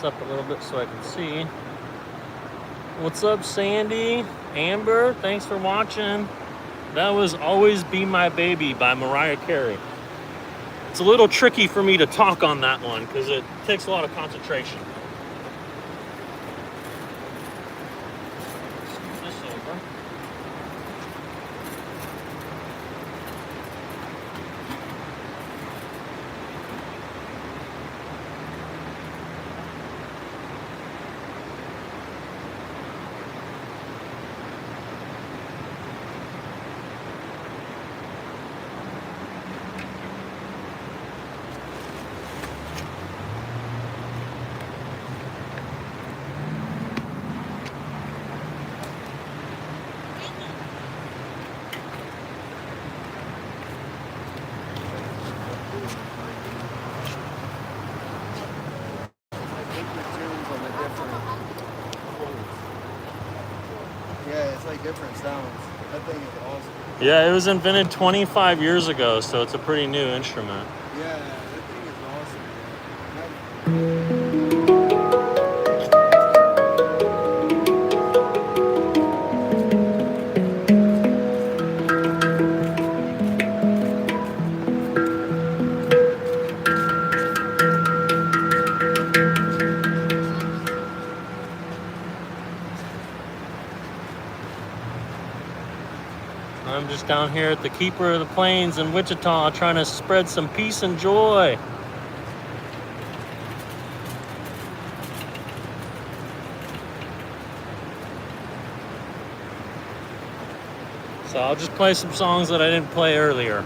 this up a little bit so I can see. What's up, Sandy? Amber, thanks for watching. That was Always Be My Baby by Mariah Carey. It's a little tricky for me to talk on that one because it takes a lot of concentration. Scoot this over. Yeah, it's like different sounds. That thing is awesome. Yeah, it was invented 25 years ago, so it's a pretty new instrument. Yeah, that thing is awesome. I'm just down here at the Keeper of the Plains in Wichita trying to spread some peace and joy. So I'll just play some songs that I didn't play earlier.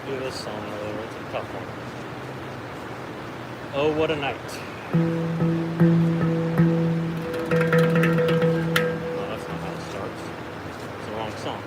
Do this song earlier. It's a tough one. Oh, what a night. Oh, that's not how it starts. It's the wrong song.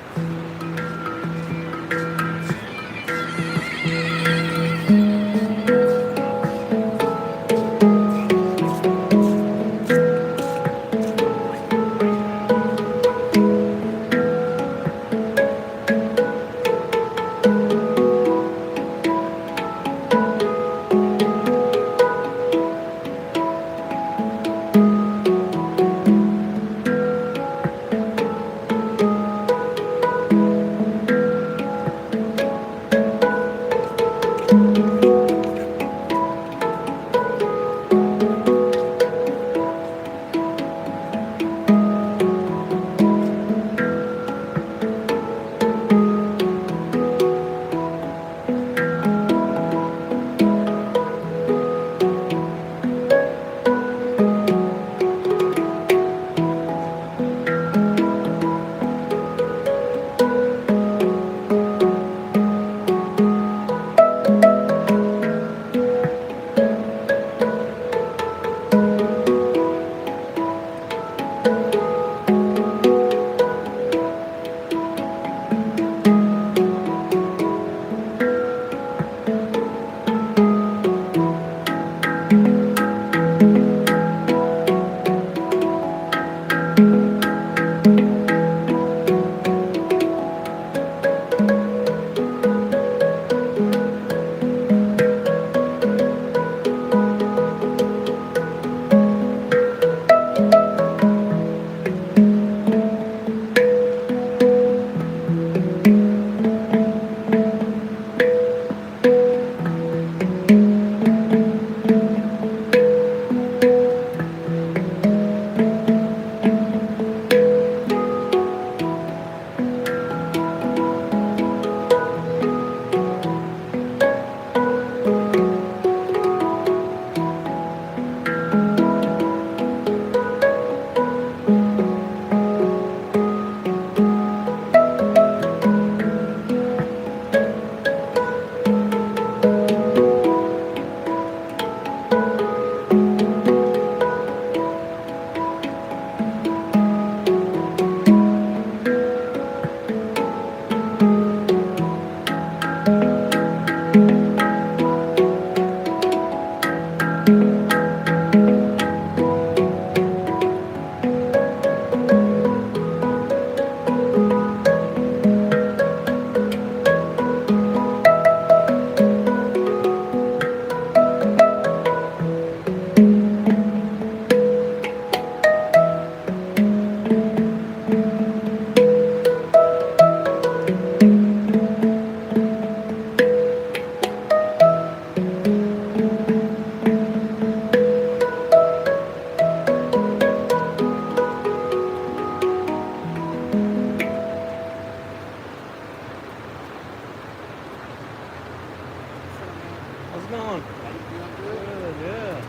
going? Good, yeah.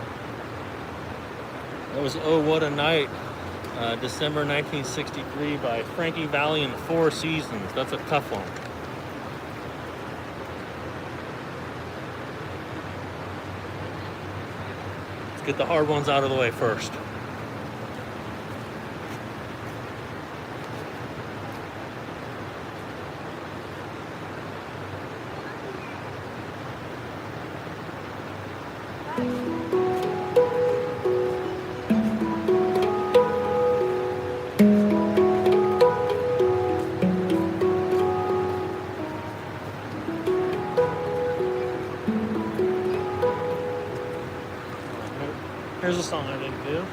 That was Oh What a Night, December 1963 by Frankie Valli and the Four Seasons. That's a tough one. Let's get the hard ones out of the way first. Here's a song I didn't do.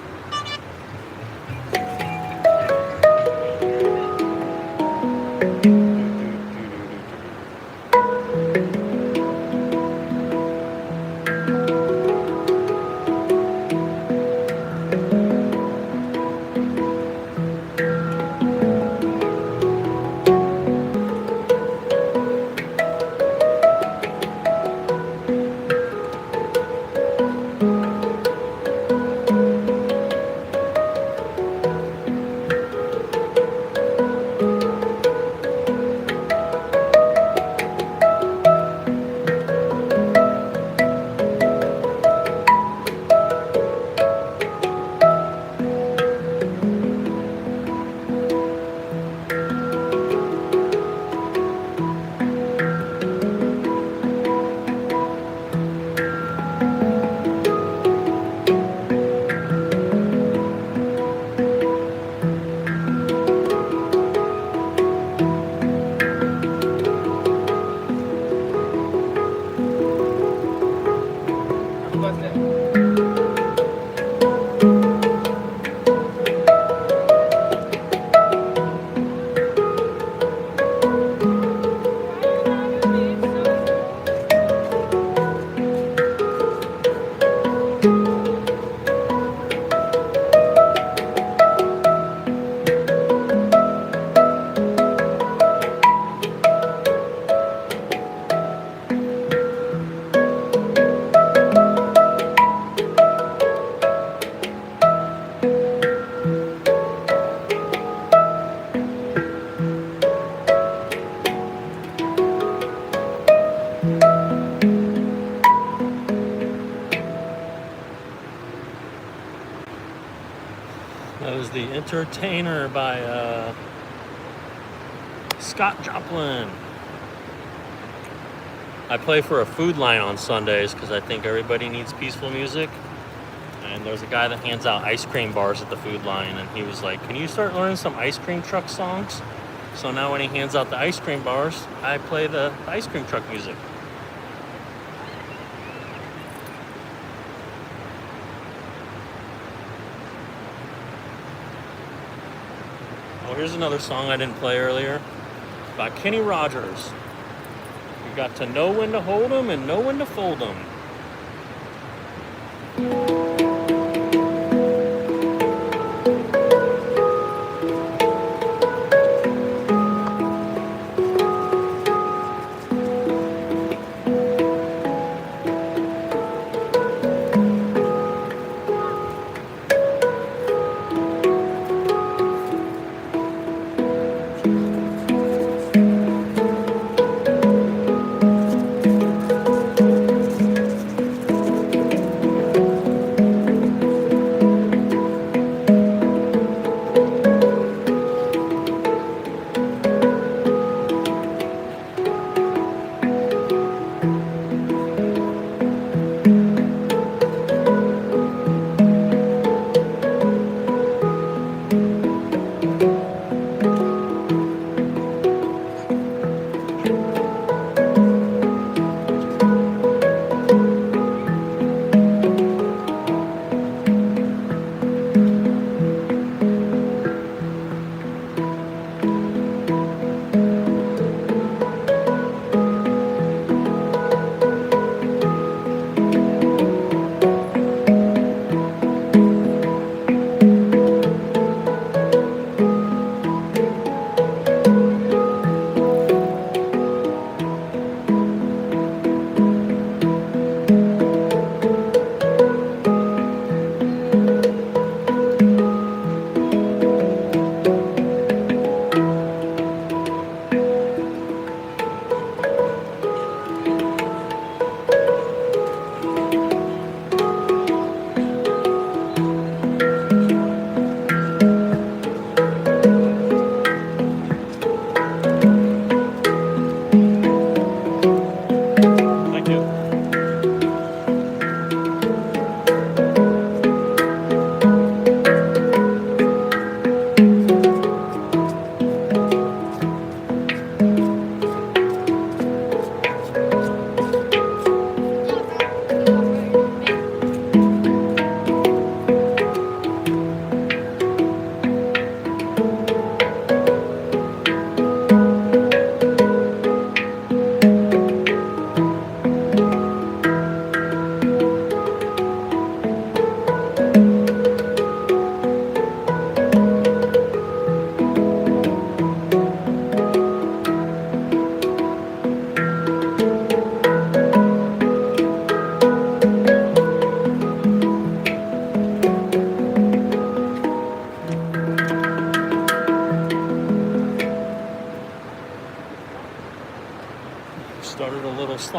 That was The Entertainer by Scott Joplin. I play for a food line on Sundays because I think everybody needs peaceful music. And there's a guy that hands out ice cream bars at the food line, and he was like, "Can you start learning some ice cream truck songs?" So now when he hands out the ice cream bars, I play the ice cream truck music. Oh, here's another song I didn't play earlier by Kenny Rogers. You got to know when to hold 'em and know when to fold 'em.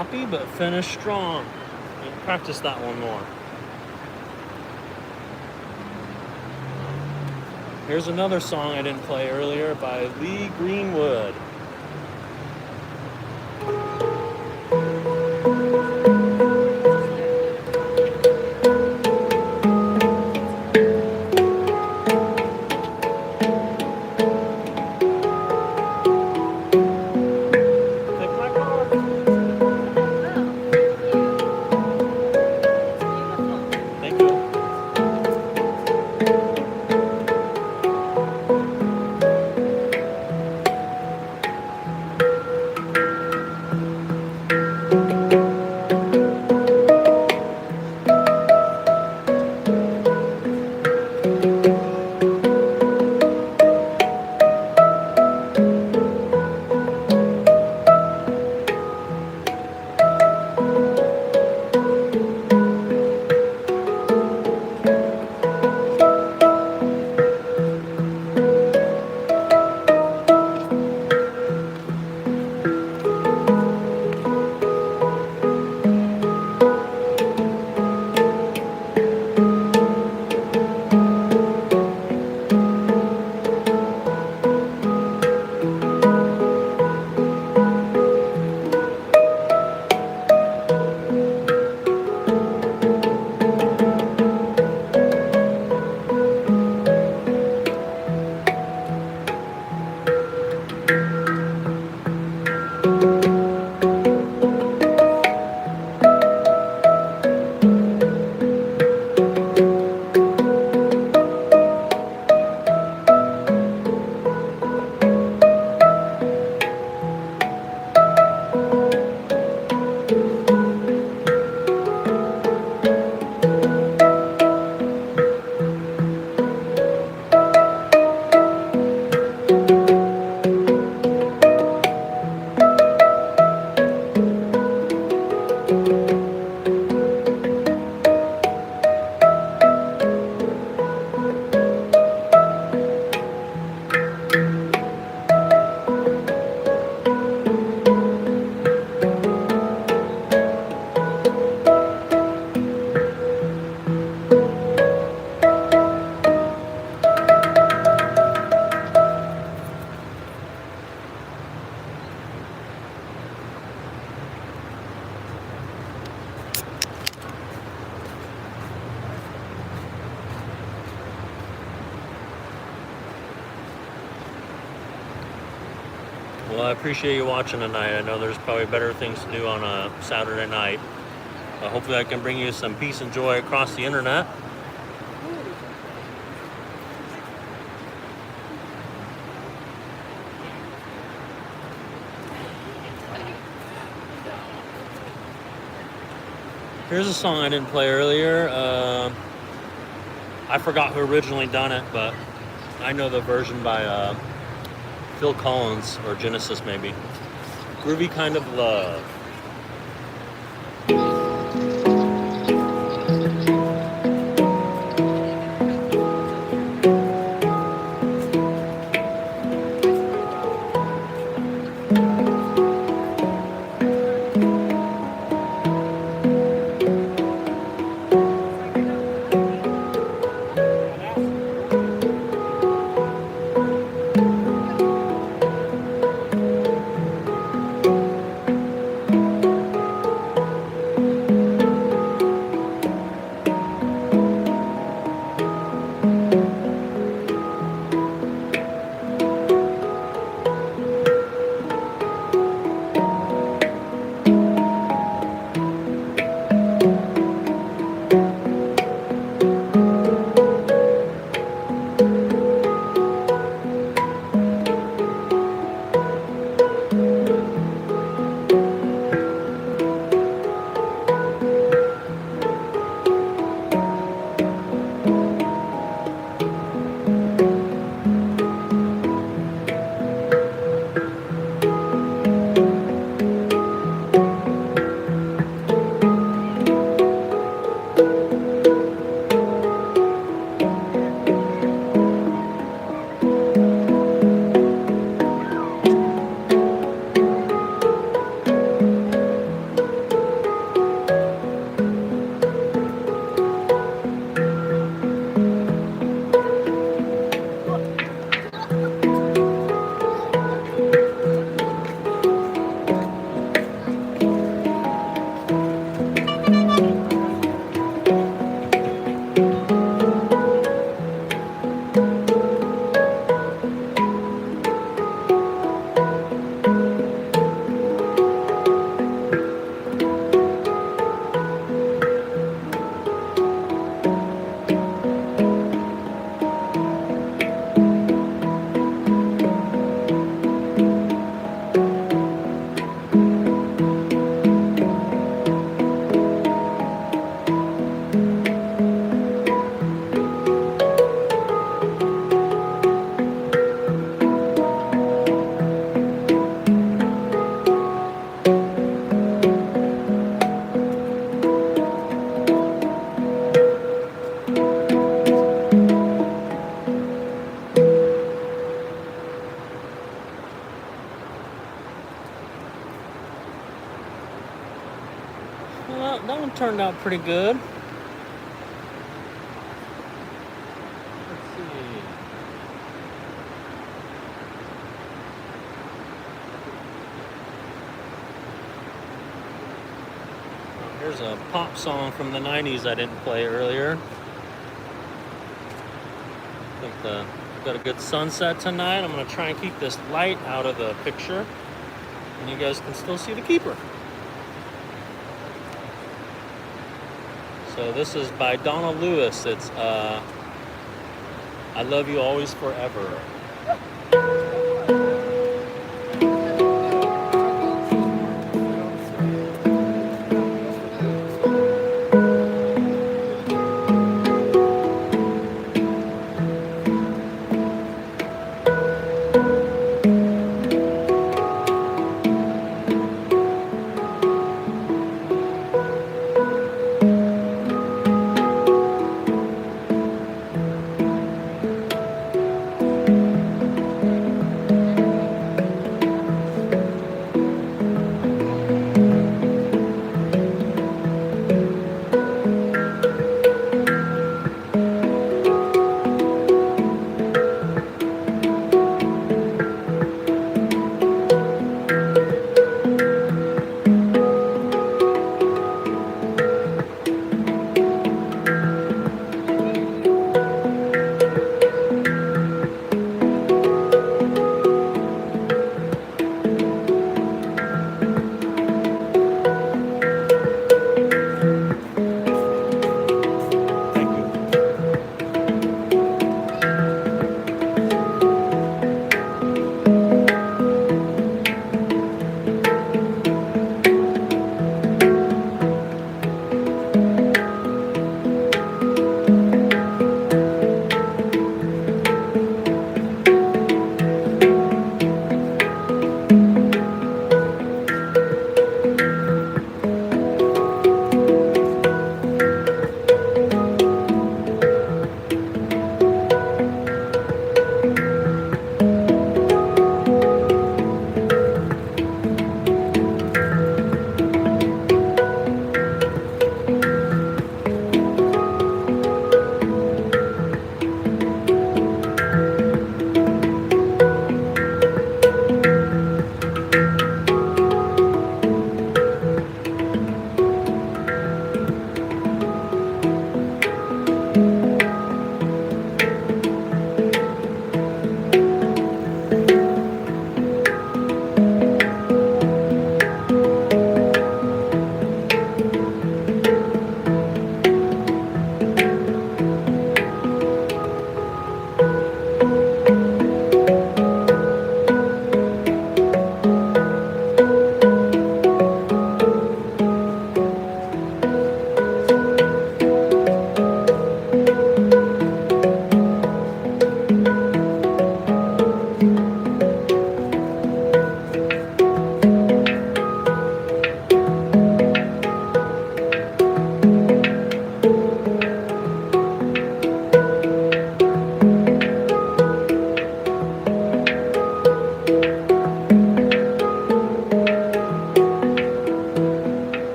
sloppy, but finished strong. Practice that one more. Here's another song I didn't play earlier by Lee Greenwood. Well, I appreciate you watching tonight. I know there's probably better things to do on a Saturday night. Hopefully I can bring you some peace and joy across the internet. Here's a song I didn't play earlier. I forgot who originally done it, but I know the version by Phil Collins, or Genesis maybe. Groovy Kind of Love. that one turned out pretty good. Let's see. Oh, here's a pop song from the 90s I didn't play earlier. I think we've got a good sunset tonight. I'm going to try and keep this light out of the picture, and you guys can still see the keeper. So this is by Donna Lewis. It's I Love You Always Forever.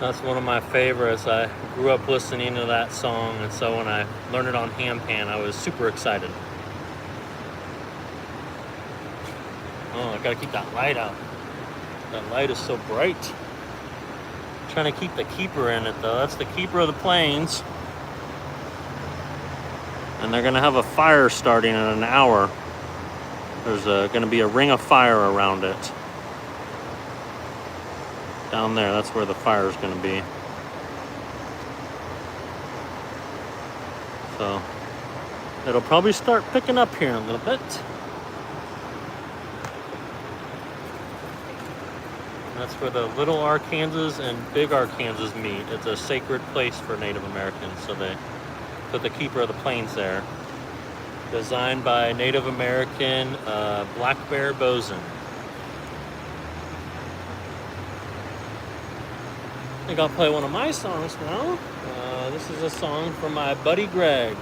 That's one of my favorites. I grew up listening to that song, and so when I learned it on Handpan, I was super excited. Oh, I gotta keep that light out. That light is so bright. I'm trying to keep the keeper in it though. That's the keeper of the planes. And they're gonna have a fire starting in an hour. There's gonna be a ring of fire around it. Down there, that's where the fire is gonna be. So, it'll probably start picking up here in a little bit. That's where the Little Arkansas and Big Arkansas meet. It's a sacred place for Native Americans, so they put the keeper of the plains there. Designed by Native American black bear bosun. I think I'll play one of my songs now. This is a song from my buddy Greg.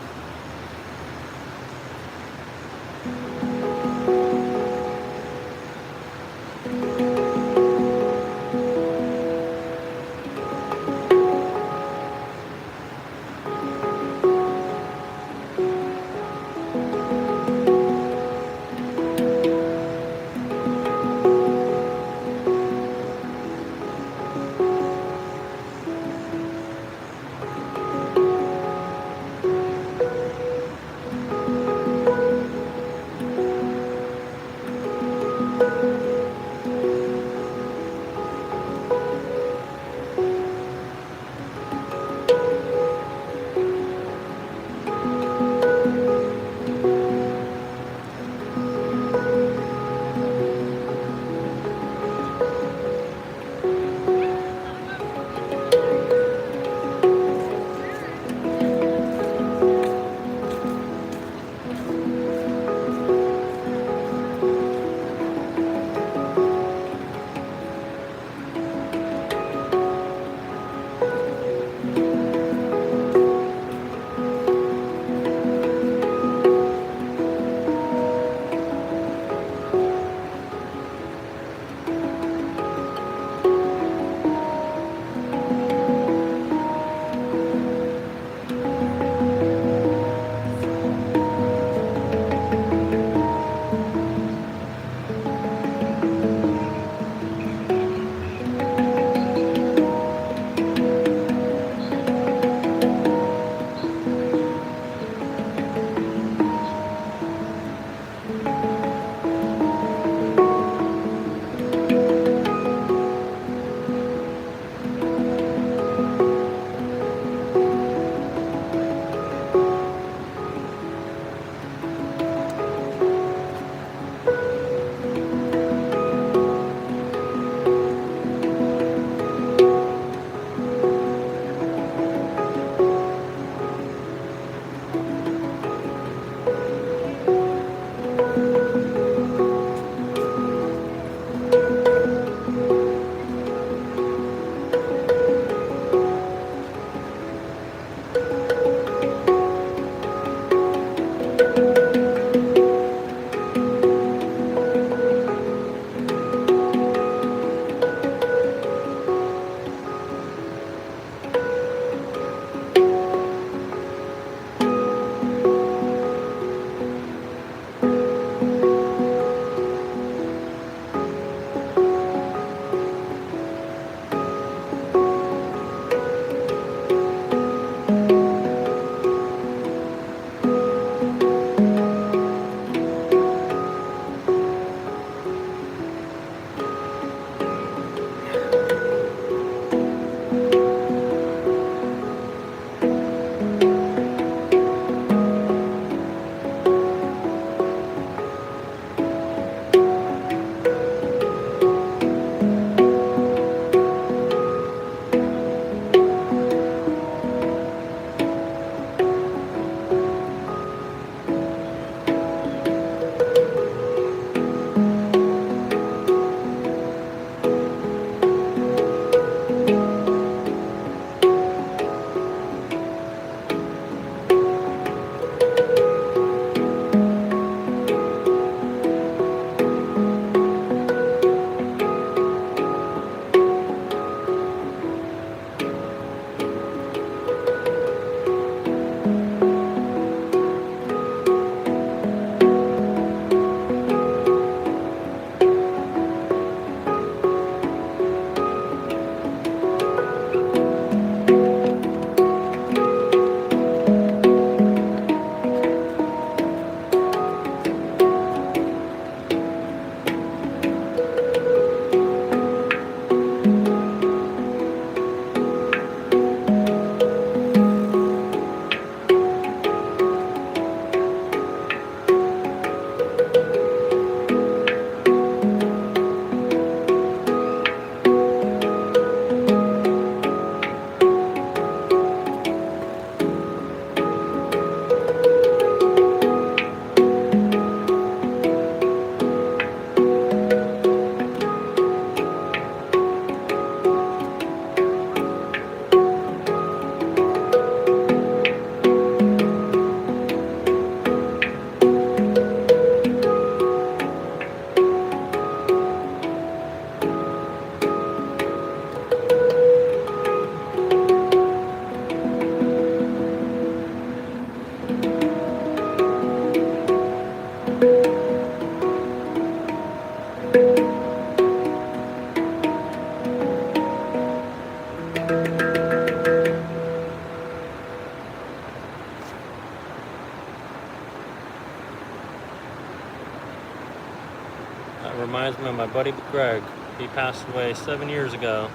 That reminds me of my buddy Greg. He passed away 7 years ago.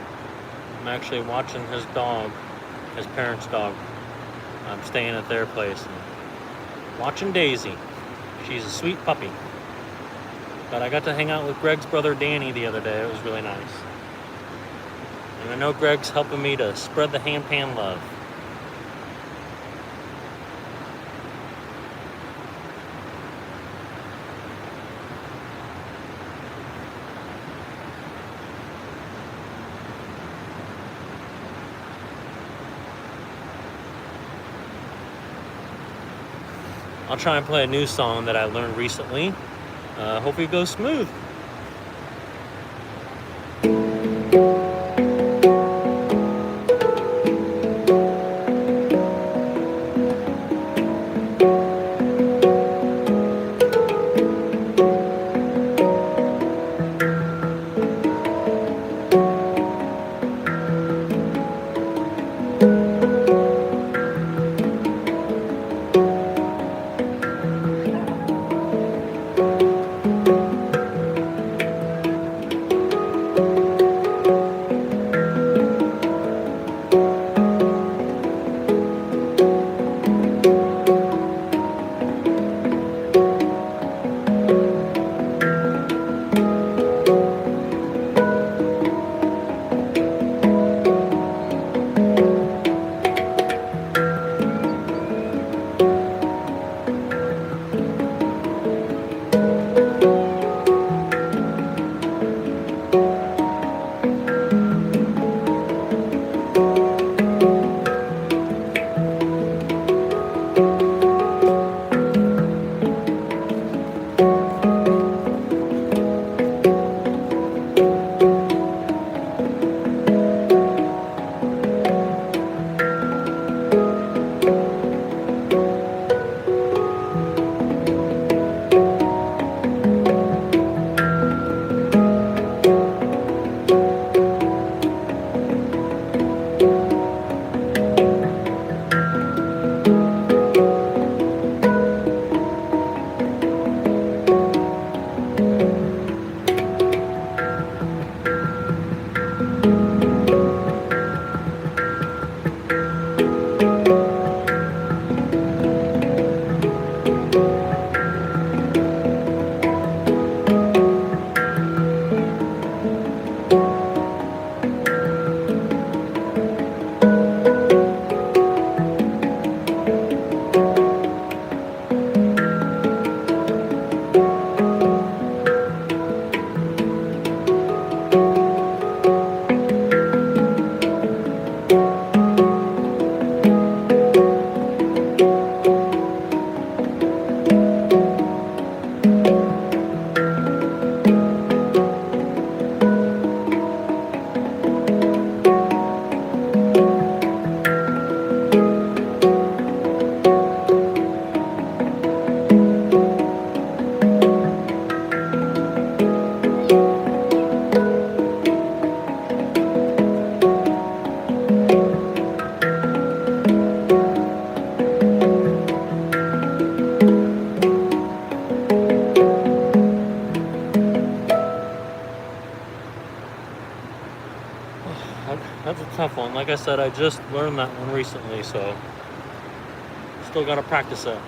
I'm actually watching his dog, his parents' dog. I'm staying at their place and watching Daisy. She's a sweet puppy. But I got to hang out with Greg's brother Danny the other day. It was really nice. And I know Greg's helping me to spread the handpan love. I'll try and play a new song that I learned recently. Hopefully it goes smooth. That's a tough one. Like I said, I just learned that one recently, so still got to practice it.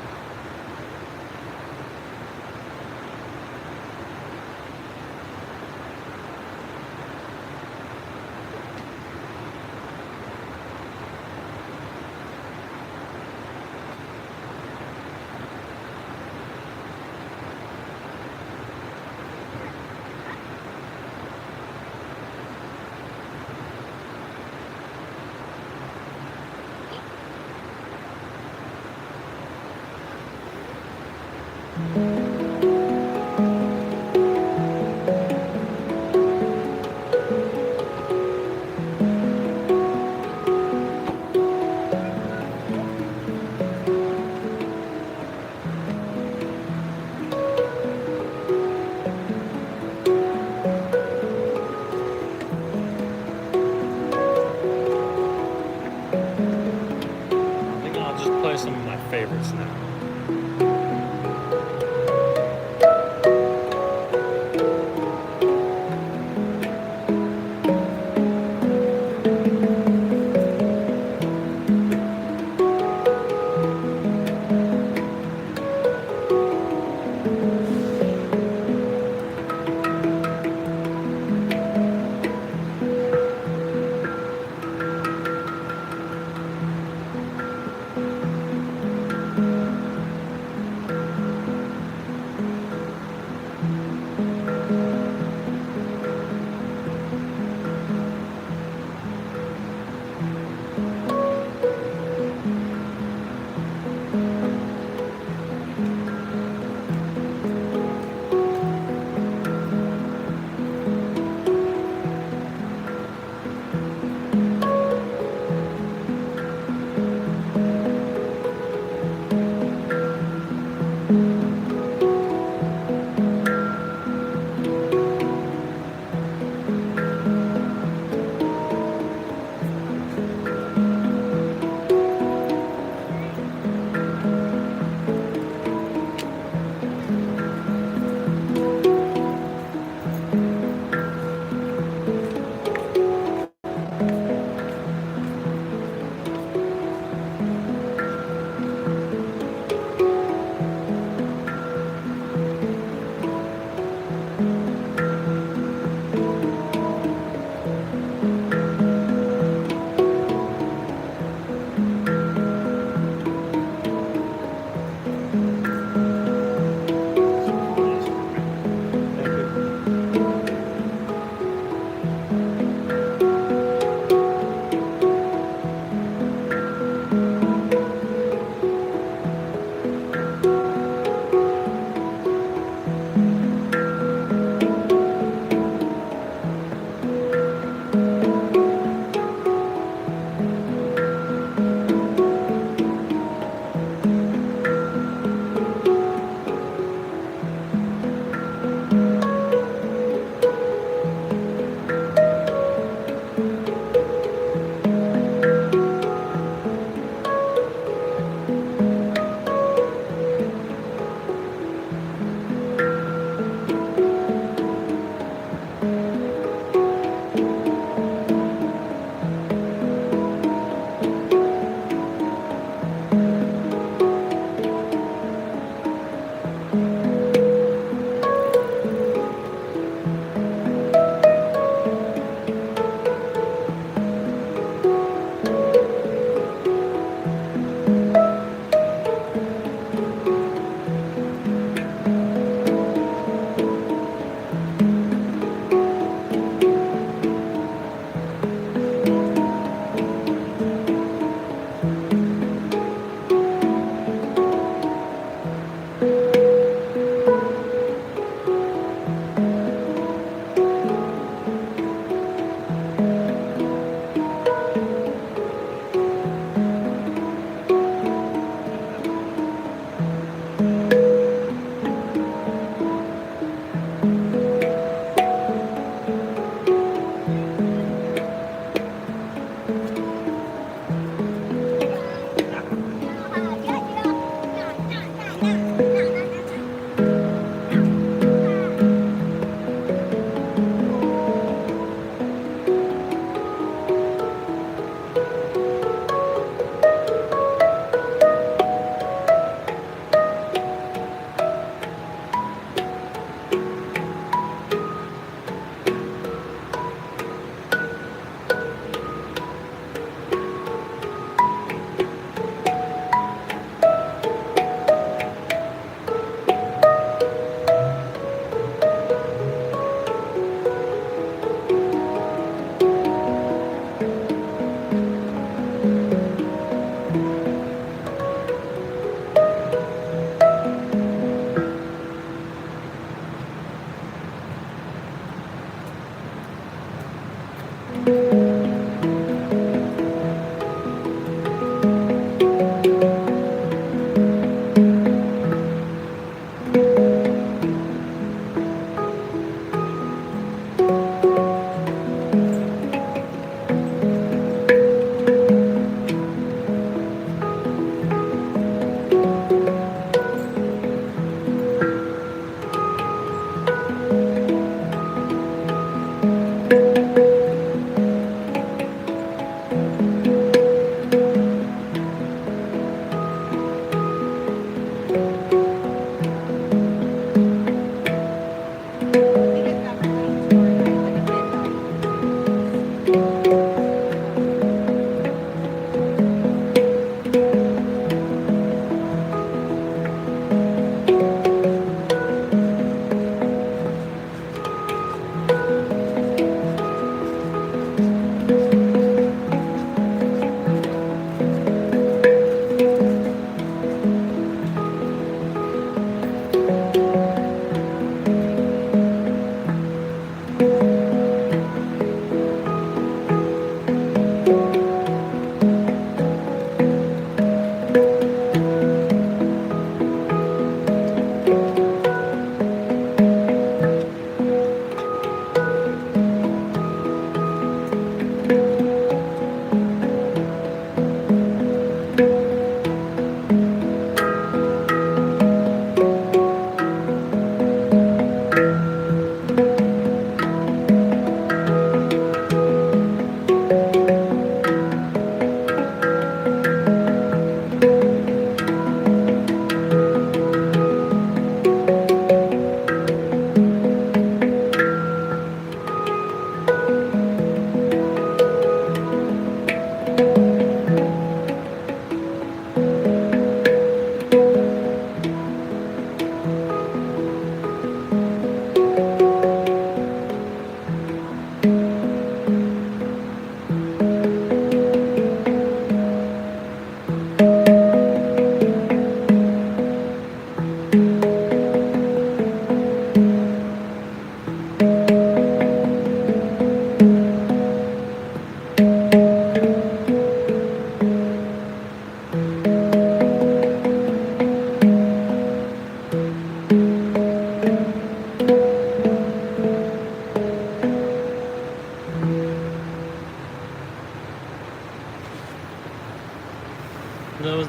I think I'll just play some of my favorites now.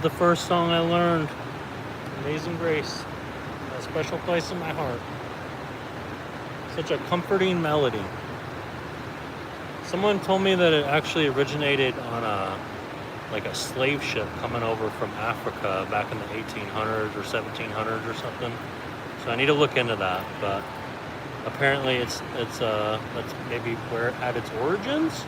the first song I learned. Amazing Grace. A special place in my heart. Such a comforting melody. Someone told me that it actually originated on a slave ship coming over from Africa back in the 1800s or 1700s or something. So I need to look into that, but apparently that's maybe where it had its origins.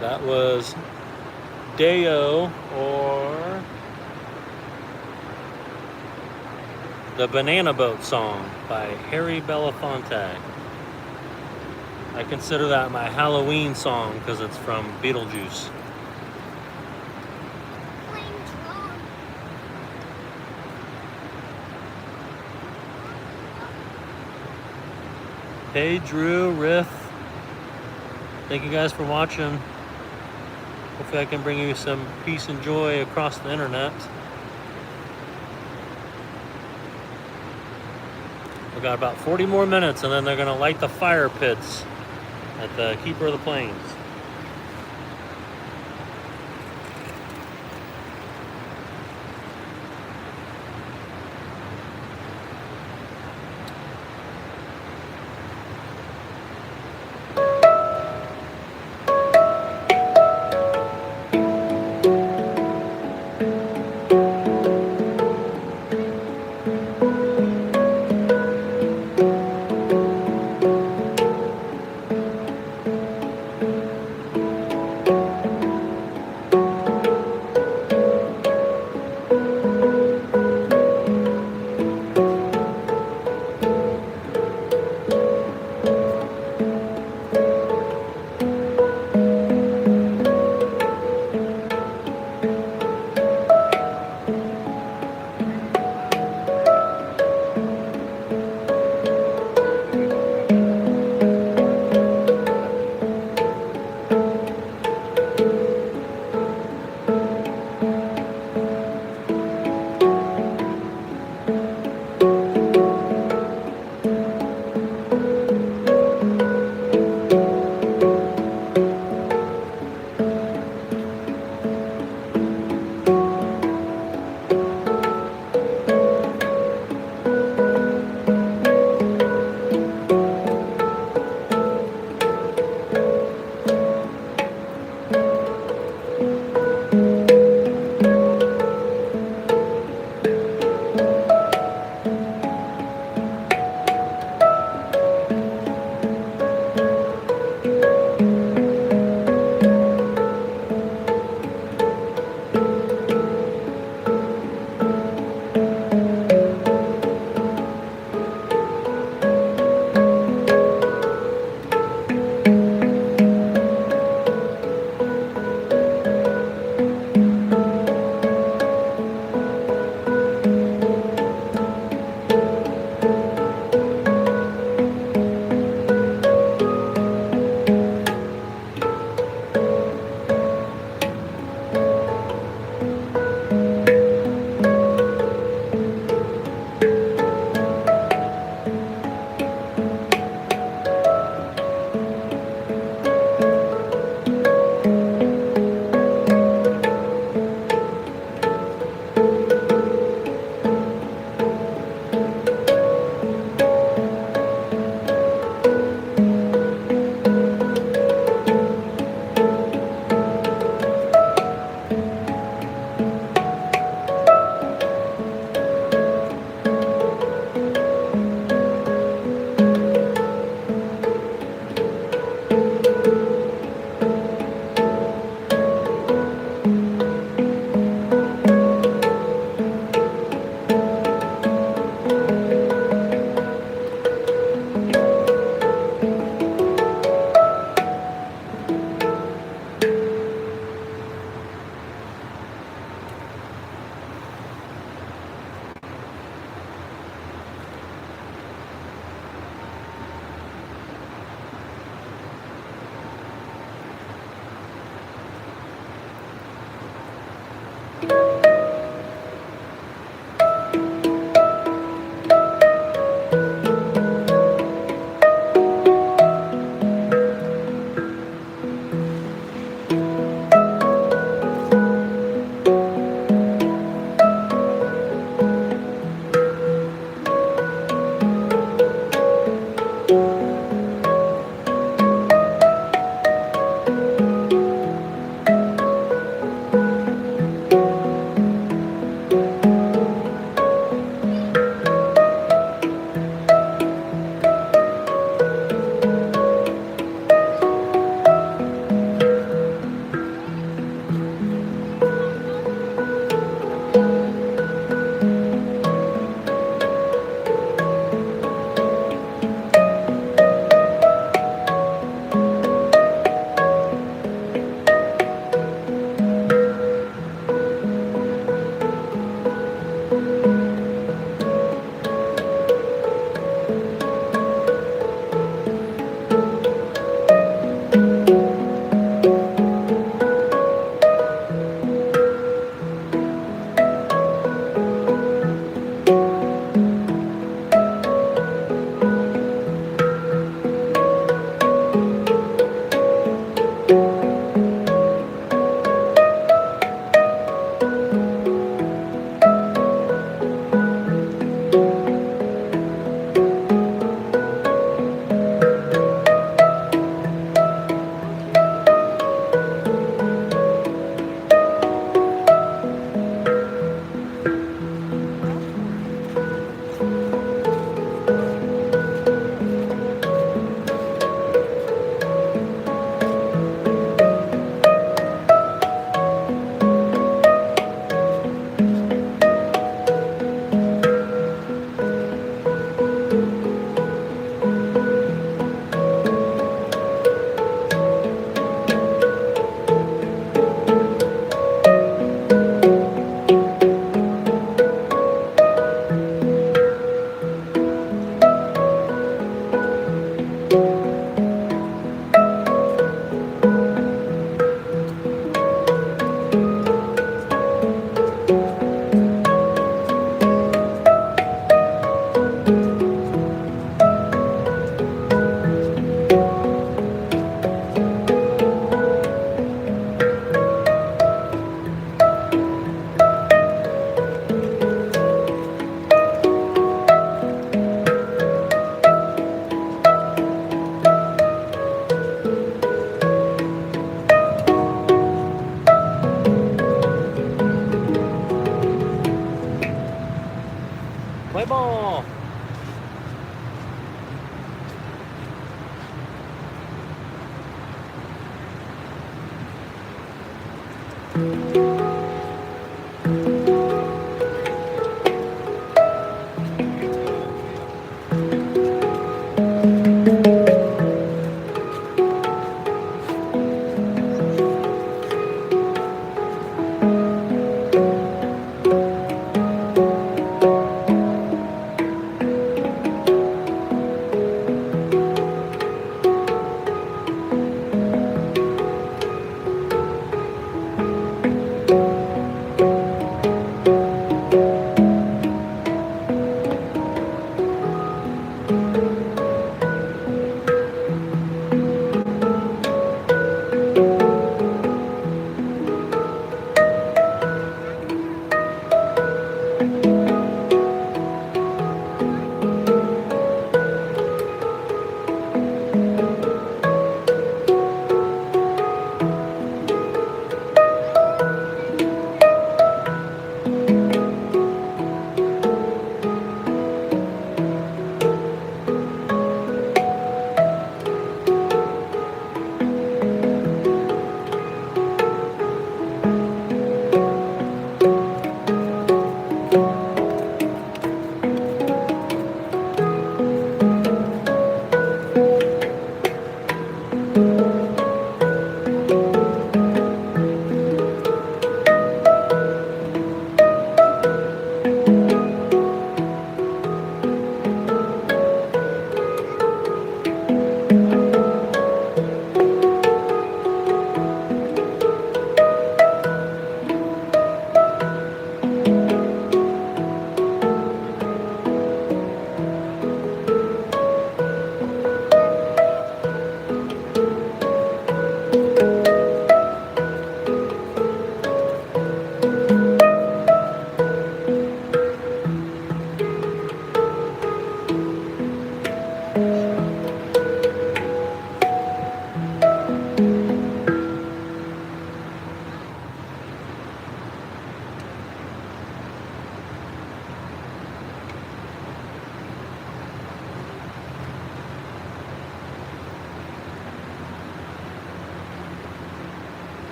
That was Deo, or the Banana Boat Song by Harry Belafonte. I consider that my Halloween song because it's from Beetlejuice. Hey Drew, Riff, thank you guys for watching. Hopefully I can bring you some peace and joy across the internet. We've got about 40 more minutes and then they're gonna light the fire pits at the Keeper of the Plains. Play ball.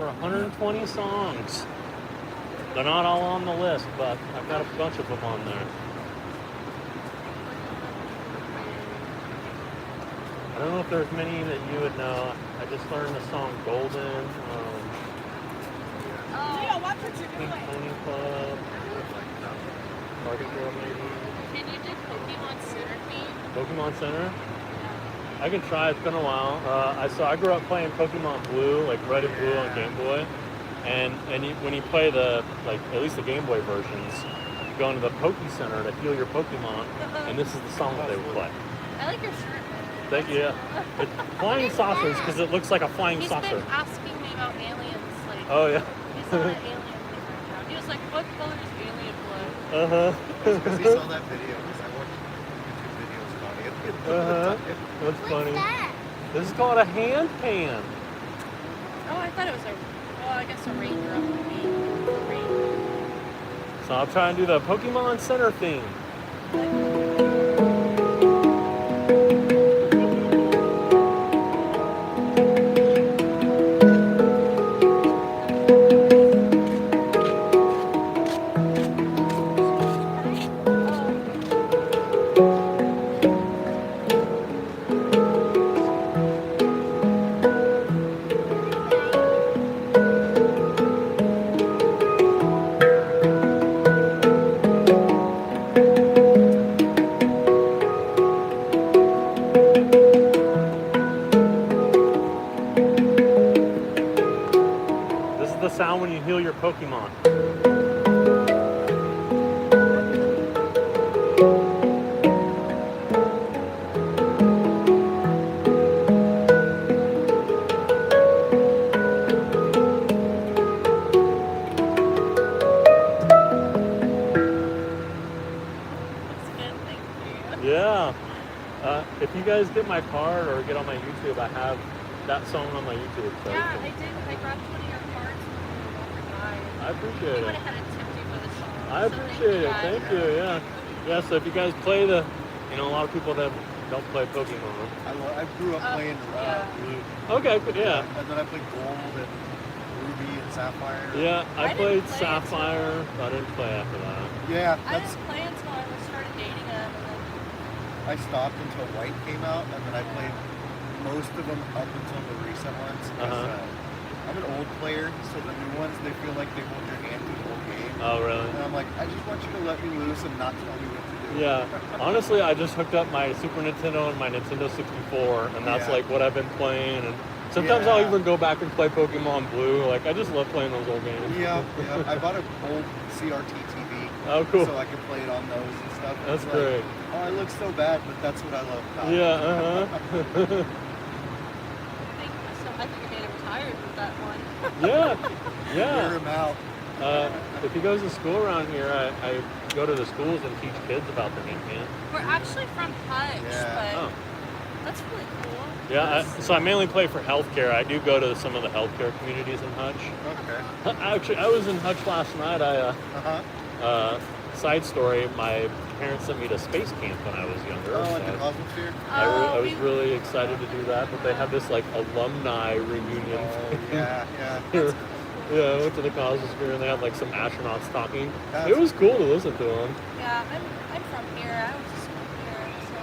over 120 songs. They're not all on the list, but I've got a bunch of them on there. I don't know if there's many that you would know. I just learned the song Golden. Pink Pony Club. Party Girl, maybe. Can you do Pokemon Center theme? Pokemon Center? I can try. It's been a while. I grew up playing Pokemon Blue, like Red and Blue on Game Boy, and when you play the at least the Game Boy versions, you go into the Poke Center to heal your Pokemon, and this is the song that they would play. I like your shirt. Thank you. Yeah. It's flying saucers because it looks like a flying saucer. He's been asking me about aliens. Oh yeah. He's on an alien thing right now. He was like, "What color is alien blood?" Because he saw that video. Because I watched YouTube videos about it. That's funny. What's that? This is called a handpan. Oh, I thought it was I guess a raindrop would be rain. So I'll try and do the Pokemon Center theme. The sound when you heal your Pokemon. Yeah. If you guys get my card or get on my YouTube, I have that song on my YouTube. So Yeah, I did. I grabbed one of your cards when you were over guys. I appreciate You it. would have had a tip you for the song. I appreciate it. Thank you. Yeah. Yeah. So if you guys play a lot of people that don't play Pokemon. I grew up playing Blue. Okay. Yeah. And then I played Gold and Ruby and Sapphire. Yeah. I didn't played play Sapphire. I didn't play after that. Yeah, I didn't play until I started dating him, and then I stopped until White came out, and then I played most of them up until the recent ones. I'm an old player, so the new ones, they feel like they hold your hand through the whole game. Oh, really? And I'm like, I just want you to let me loose and not tell me what to do. Yeah. Honestly, I just hooked up my Super Nintendo and my Nintendo 64, and that's like what I've been playing. And sometimes I'll even go back and play Pokemon Blue. Like, I just love playing those old games. Yeah. I bought an old CRT TV. Oh, cool. So I can play it on those and stuff. That's great. Oh, I look so bad, but that's what I love about it. Yeah, I think I made him tired with that one. Yeah. Wear him out. If he goes to school around here, I go to the schools and teach kids about the handpan. We're actually from Hutch, but that's really cool. Yeah, so I mainly play for healthcare. I do go to some of the healthcare communities in Hutch. Okay. Actually, I was in Hutch last night. Side story, my parents sent me to space camp when I was younger. Oh, like the Cosmosphere? I was really excited to do that, but they had this like alumni reunion. Oh, yeah. Yeah, I went to the Cosmosphere and they had like some astronauts talking. That's It was cool to listen to them. Yeah, I'm from here. I went to school here, so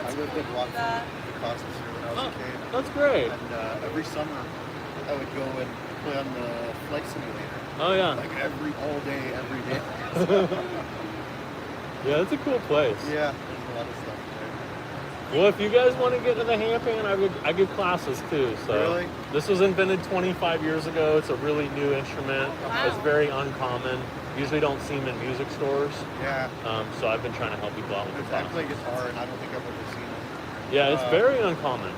I lived in Watford, the Cosmosphere when I was a kid. That's great. And every summer, I would go and play on the flight simulator. Oh yeah. Like all day, every day. Yeah, it's a cool place. Yeah, there's a lot of stuff there. Well, if you guys want to get into the handpan, I give classes too. So Really? This was invented 25 years ago. It's a really new instrument. Wow. It's very uncommon. Usually don't see them in music stores. Yeah. So I've been trying to help people out with the I class. play guitar, and I don't think I've ever seen it. Yeah, it's very uncommon.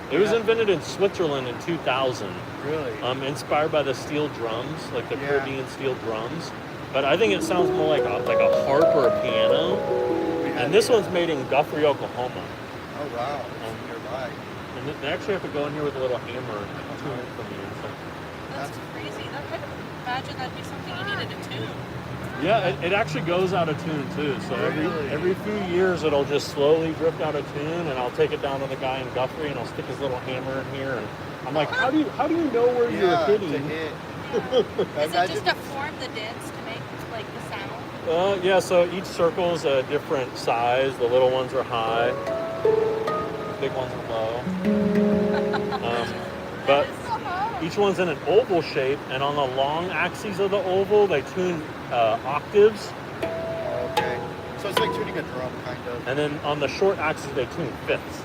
It was Yeah. invented in Switzerland in 2000. Really? Inspired by the steel drums, like the Caribbean steel drums. But I think it sounds more like a harp or a piano. And this one's made in Guthrie, Oklahoma. Oh wow, it's nearby. And they actually have to go in here with a little hammer and tune it from the inside. that's crazy. I could imagine that'd be something you needed to tune. Yeah, it actually goes out of tune too. So Really? every few years it'll just slowly drift out of tune, and I'll take it down to the guy in Guthrie, and I'll stick his little hammer in here, and I'm like, how do you know where you're Yeah, hitting? to hit. Is it just to form the dents to make like the sound? Yeah. So each circle's a different size. The little ones are high, the big ones are low. But each one's in an oval shape, and on the long axes of the oval, they tune octaves. Okay. So it's like tuning a drum, kind of. And then on the short axis, they tune fifths.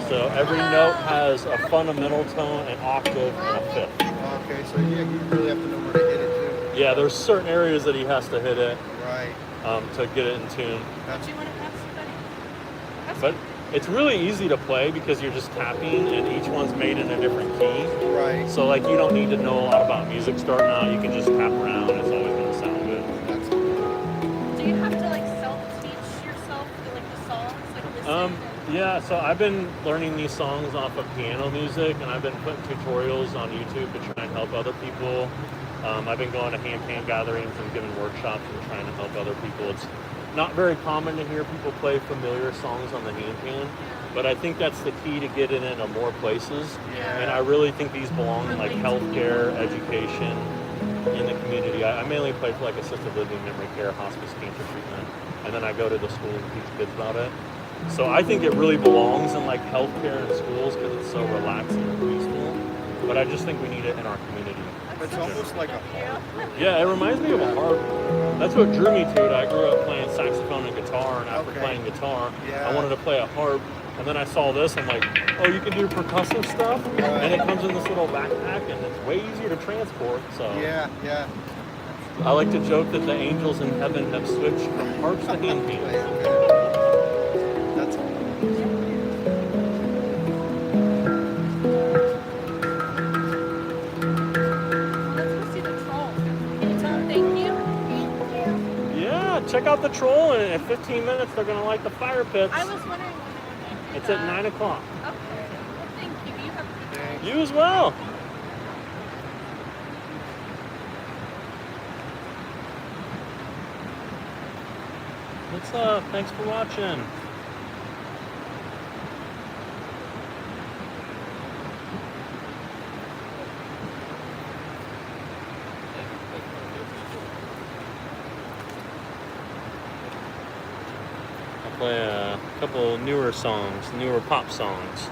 So every note has a fundamental tone, an octave, and a fifth. Okay, so yeah, you really have to know where to hit it too. Yeah, there's certain areas that he has to hit it Right. to get it in tune. Do you want to have somebody? But it's really easy to play because you're just tapping, and each one's made in a different key. Right. So like you don't need to know a lot about music starting out. You can just tap around. It's always going to sound good. That's Do you have to like self-teach yourself like the songs, like listen? Yeah, so I've been learning these songs off of piano music, and I've been putting tutorials on YouTube to try and help other people. I've been going to handpan gatherings and giving workshops and trying to help other people. It's not very common to hear people play familiar songs on the handpan, but I think that's the key to getting into more places. Yeah. And I really think these belong in like healthcare, education, in the community. I mainly play for like assisted living, memory care, hospice, cancer treatment, and then I go to the school and teach kids about it. So I think it really belongs in like healthcare and schools because it's so relaxing and peaceful. But I just think we need it in our community. It's almost like a harp. Yeah, it reminds me of a harp. That's what drew me to it. I grew up playing saxophone and guitar, and after playing guitar, Yeah. I wanted to play a harp. And then I saw this, I'm like, oh, you can do percussive stuff? And it comes in this little backpack, and it's way easier to transport. So Yeah, yeah. I like to joke that the angels in heaven have switched from harps to handpans. That's Let's go see the troll. Can you tell them thank you? Yeah, check out the troll, and in 15 minutes they're going to light the fire pits. I was wondering when they were going to do It's at that. 9 o'clock. Okay. Well, thank you. You have a good day. You as well. What's up? Thanks for watching. I'll play a couple newer songs, newer pop songs.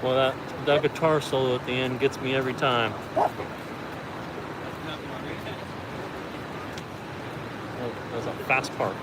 Well, that guitar solo at the end gets me every time. Oh, that's a fast part.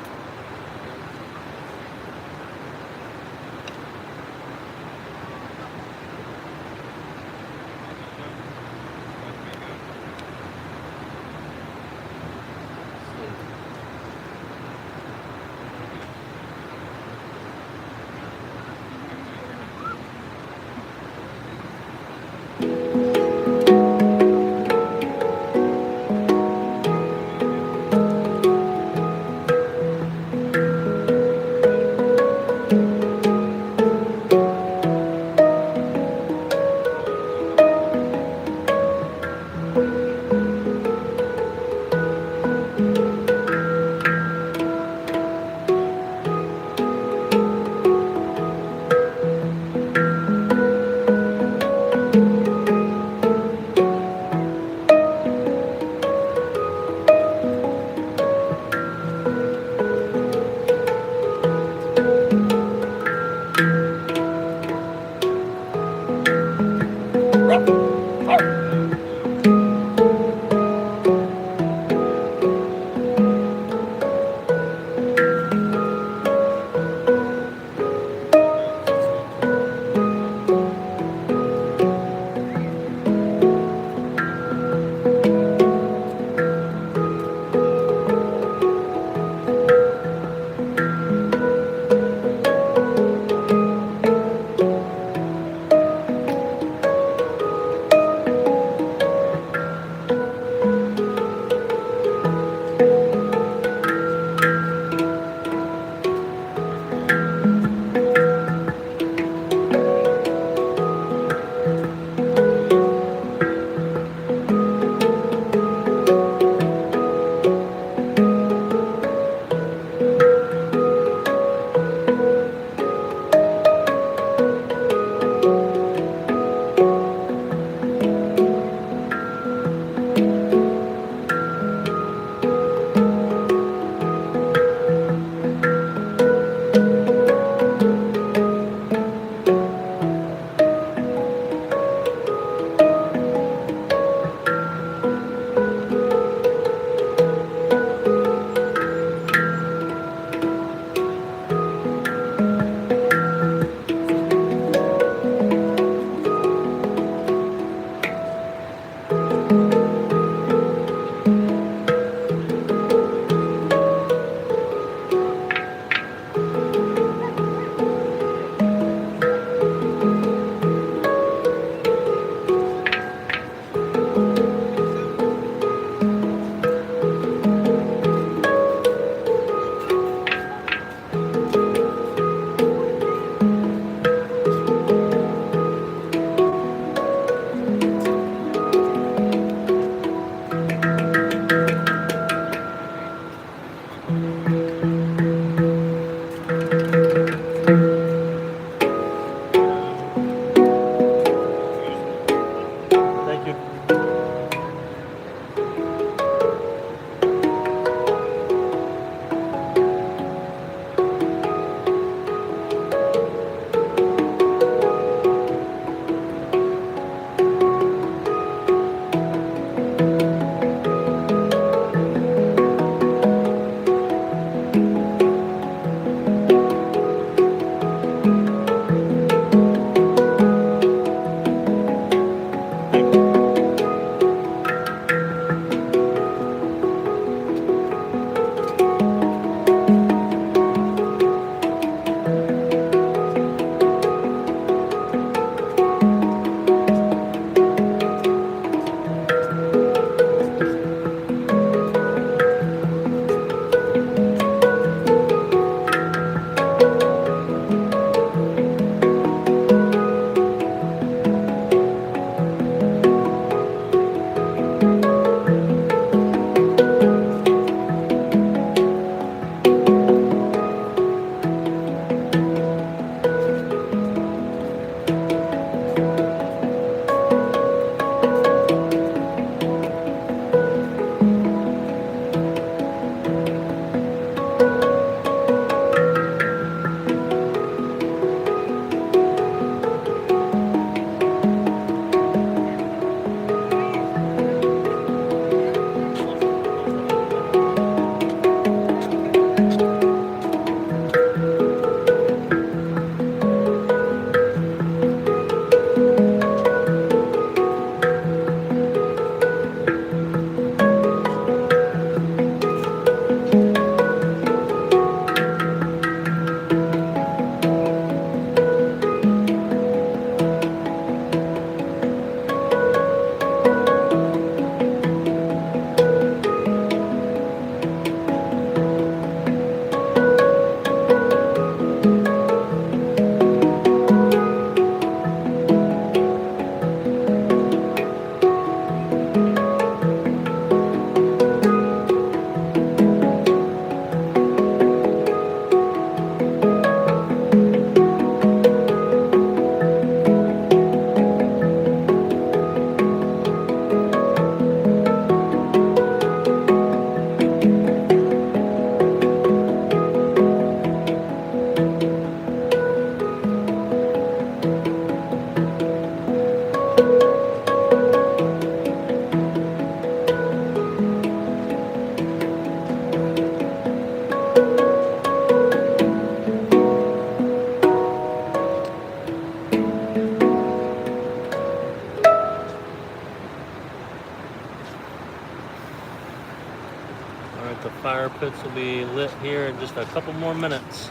Alright, the fire pits will be lit here in just a couple more minutes.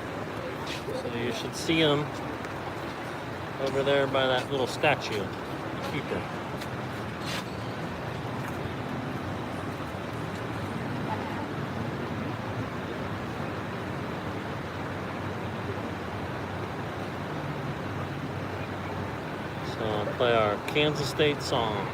So you should see them over there by that little statue, the keeper. So I'll play our Kansas State song.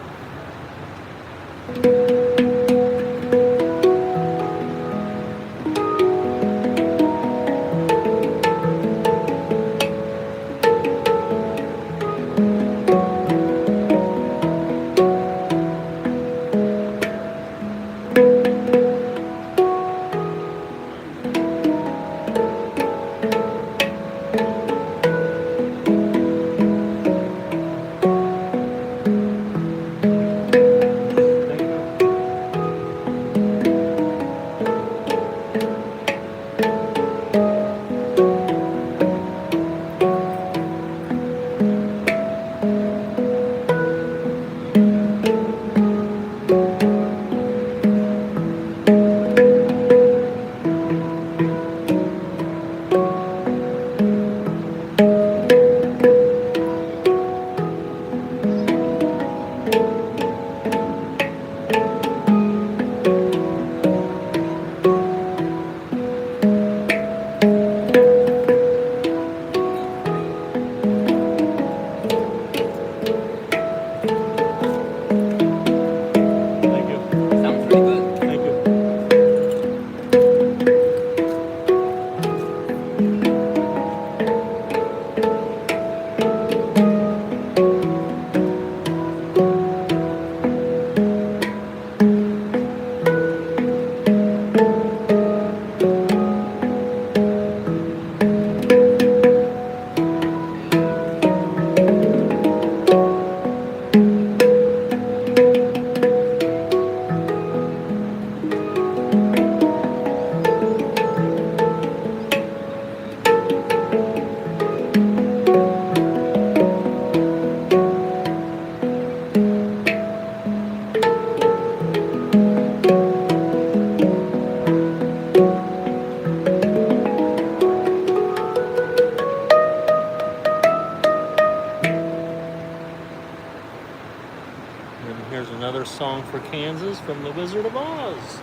And here's another song for Kansas from The Wizard of Oz.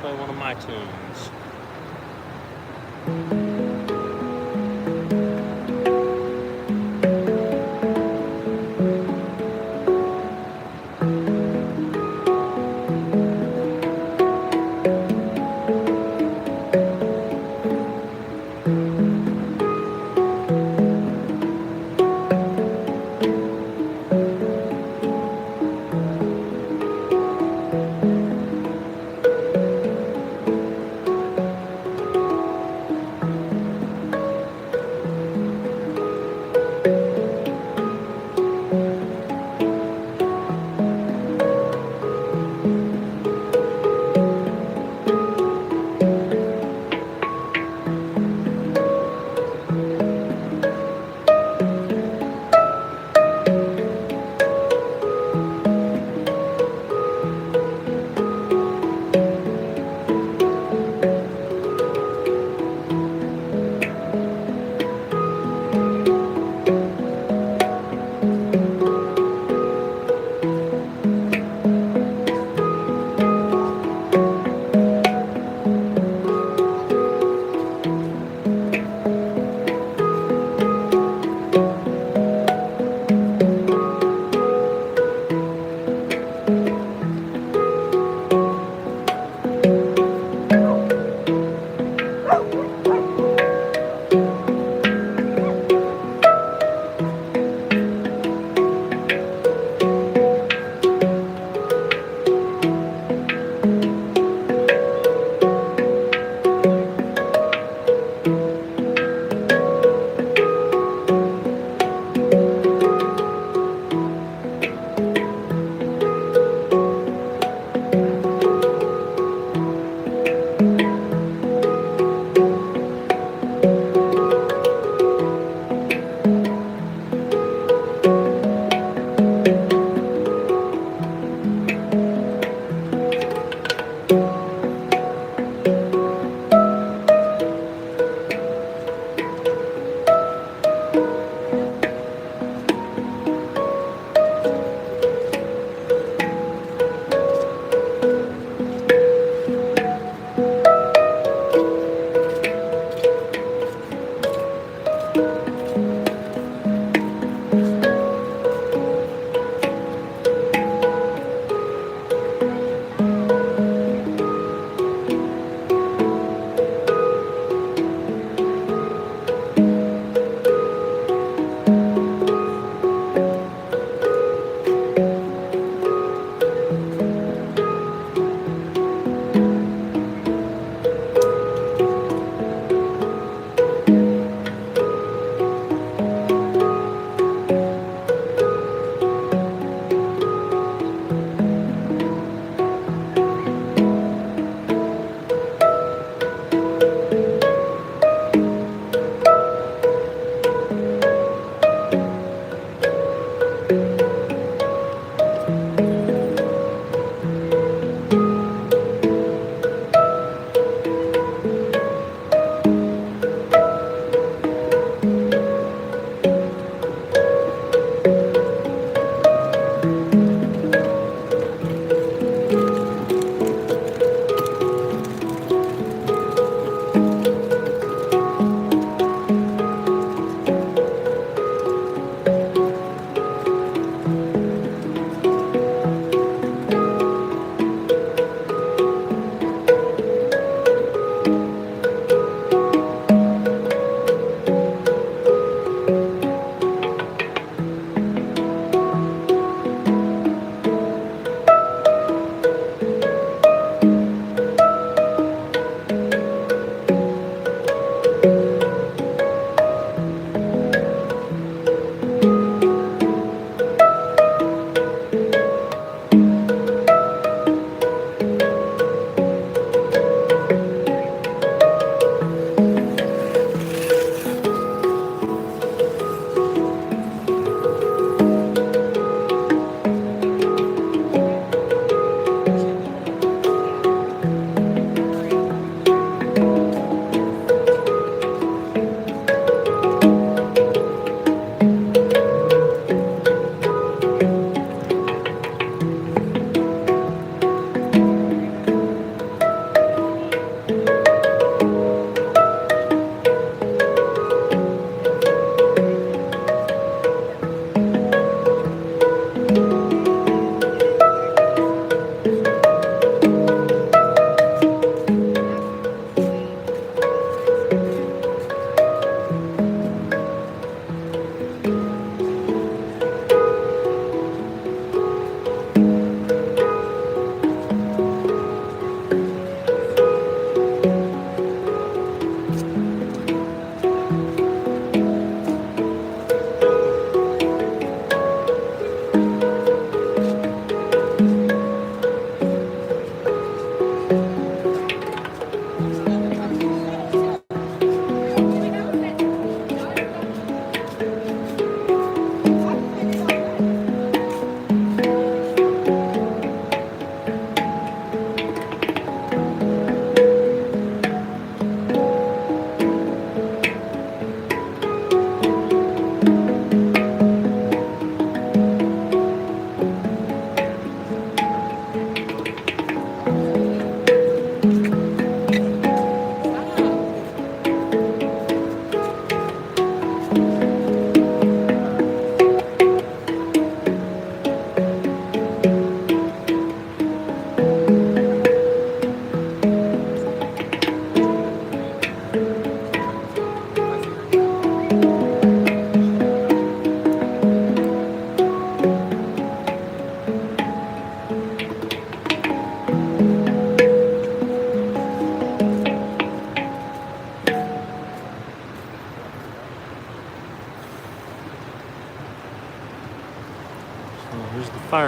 play one of my tunes.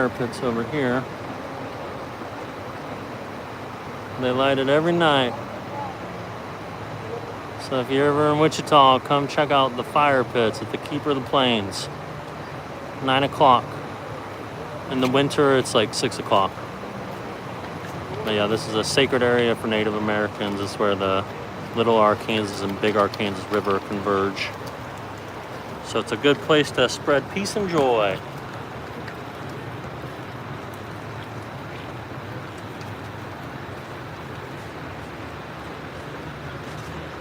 fire pits over here. They light it every night. So if you're ever in Wichita, come check out the fire pits at the Keeper of the Plains. 9 o'clock. In the winter, it's like 6 o'clock. But yeah, this is a sacred area for Native Americans. It's where the Little Arkansas and Big Arkansas River converge. So it's a good place to spread peace and joy.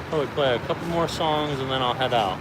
Probably play a couple more songs and then I'll head out.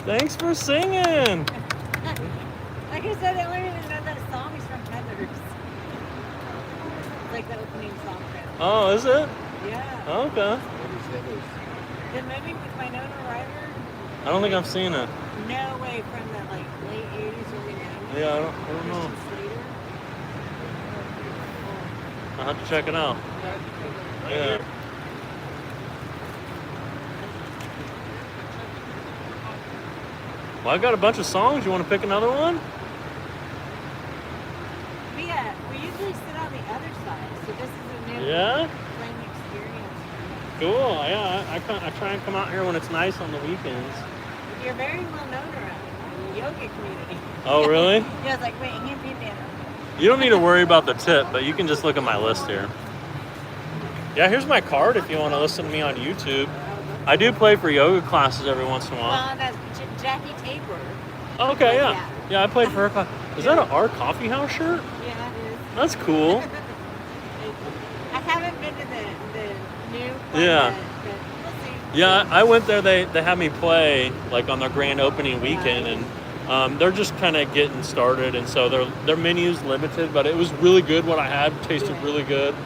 Thanks for singing. Like I said, I don't even know that song is from Heathers. It's like the opening song from it. Oh, is it? Yeah. Okay. The movie with Winona Ryder. I don't think I've seen it. No way, from the like late 80s, early 90s. Yeah, I don't know. I'll have to check it out. Yeah. Well, I got a bunch of songs. You want to pick another one? Yeah, we usually sit on the other side, so this is a new playing experience. Cool. Yeah, I try and come out here when it's nice on the weekends. You're very well known around the yoga community. Oh, really? Yeah, I was like, wait, Handpan Dan. You don't need to worry about the tip, but you can just look at my list here. Yeah, here's my card if you want to listen to me on YouTube. I do play for yoga classes every once in a while. Well, that's Jackie Tabor. Okay, yeah. Yeah, I played for her class. Is that an Our Coffee House shirt? Yeah, it is. That's cool. I haven't been to the new one Yeah. yet, but we'll see. Yeah, I went there. They had me play like on their grand opening weekend, and they're just kind of getting started, and so their menu's limited. But it was really good. What I had tasted really good,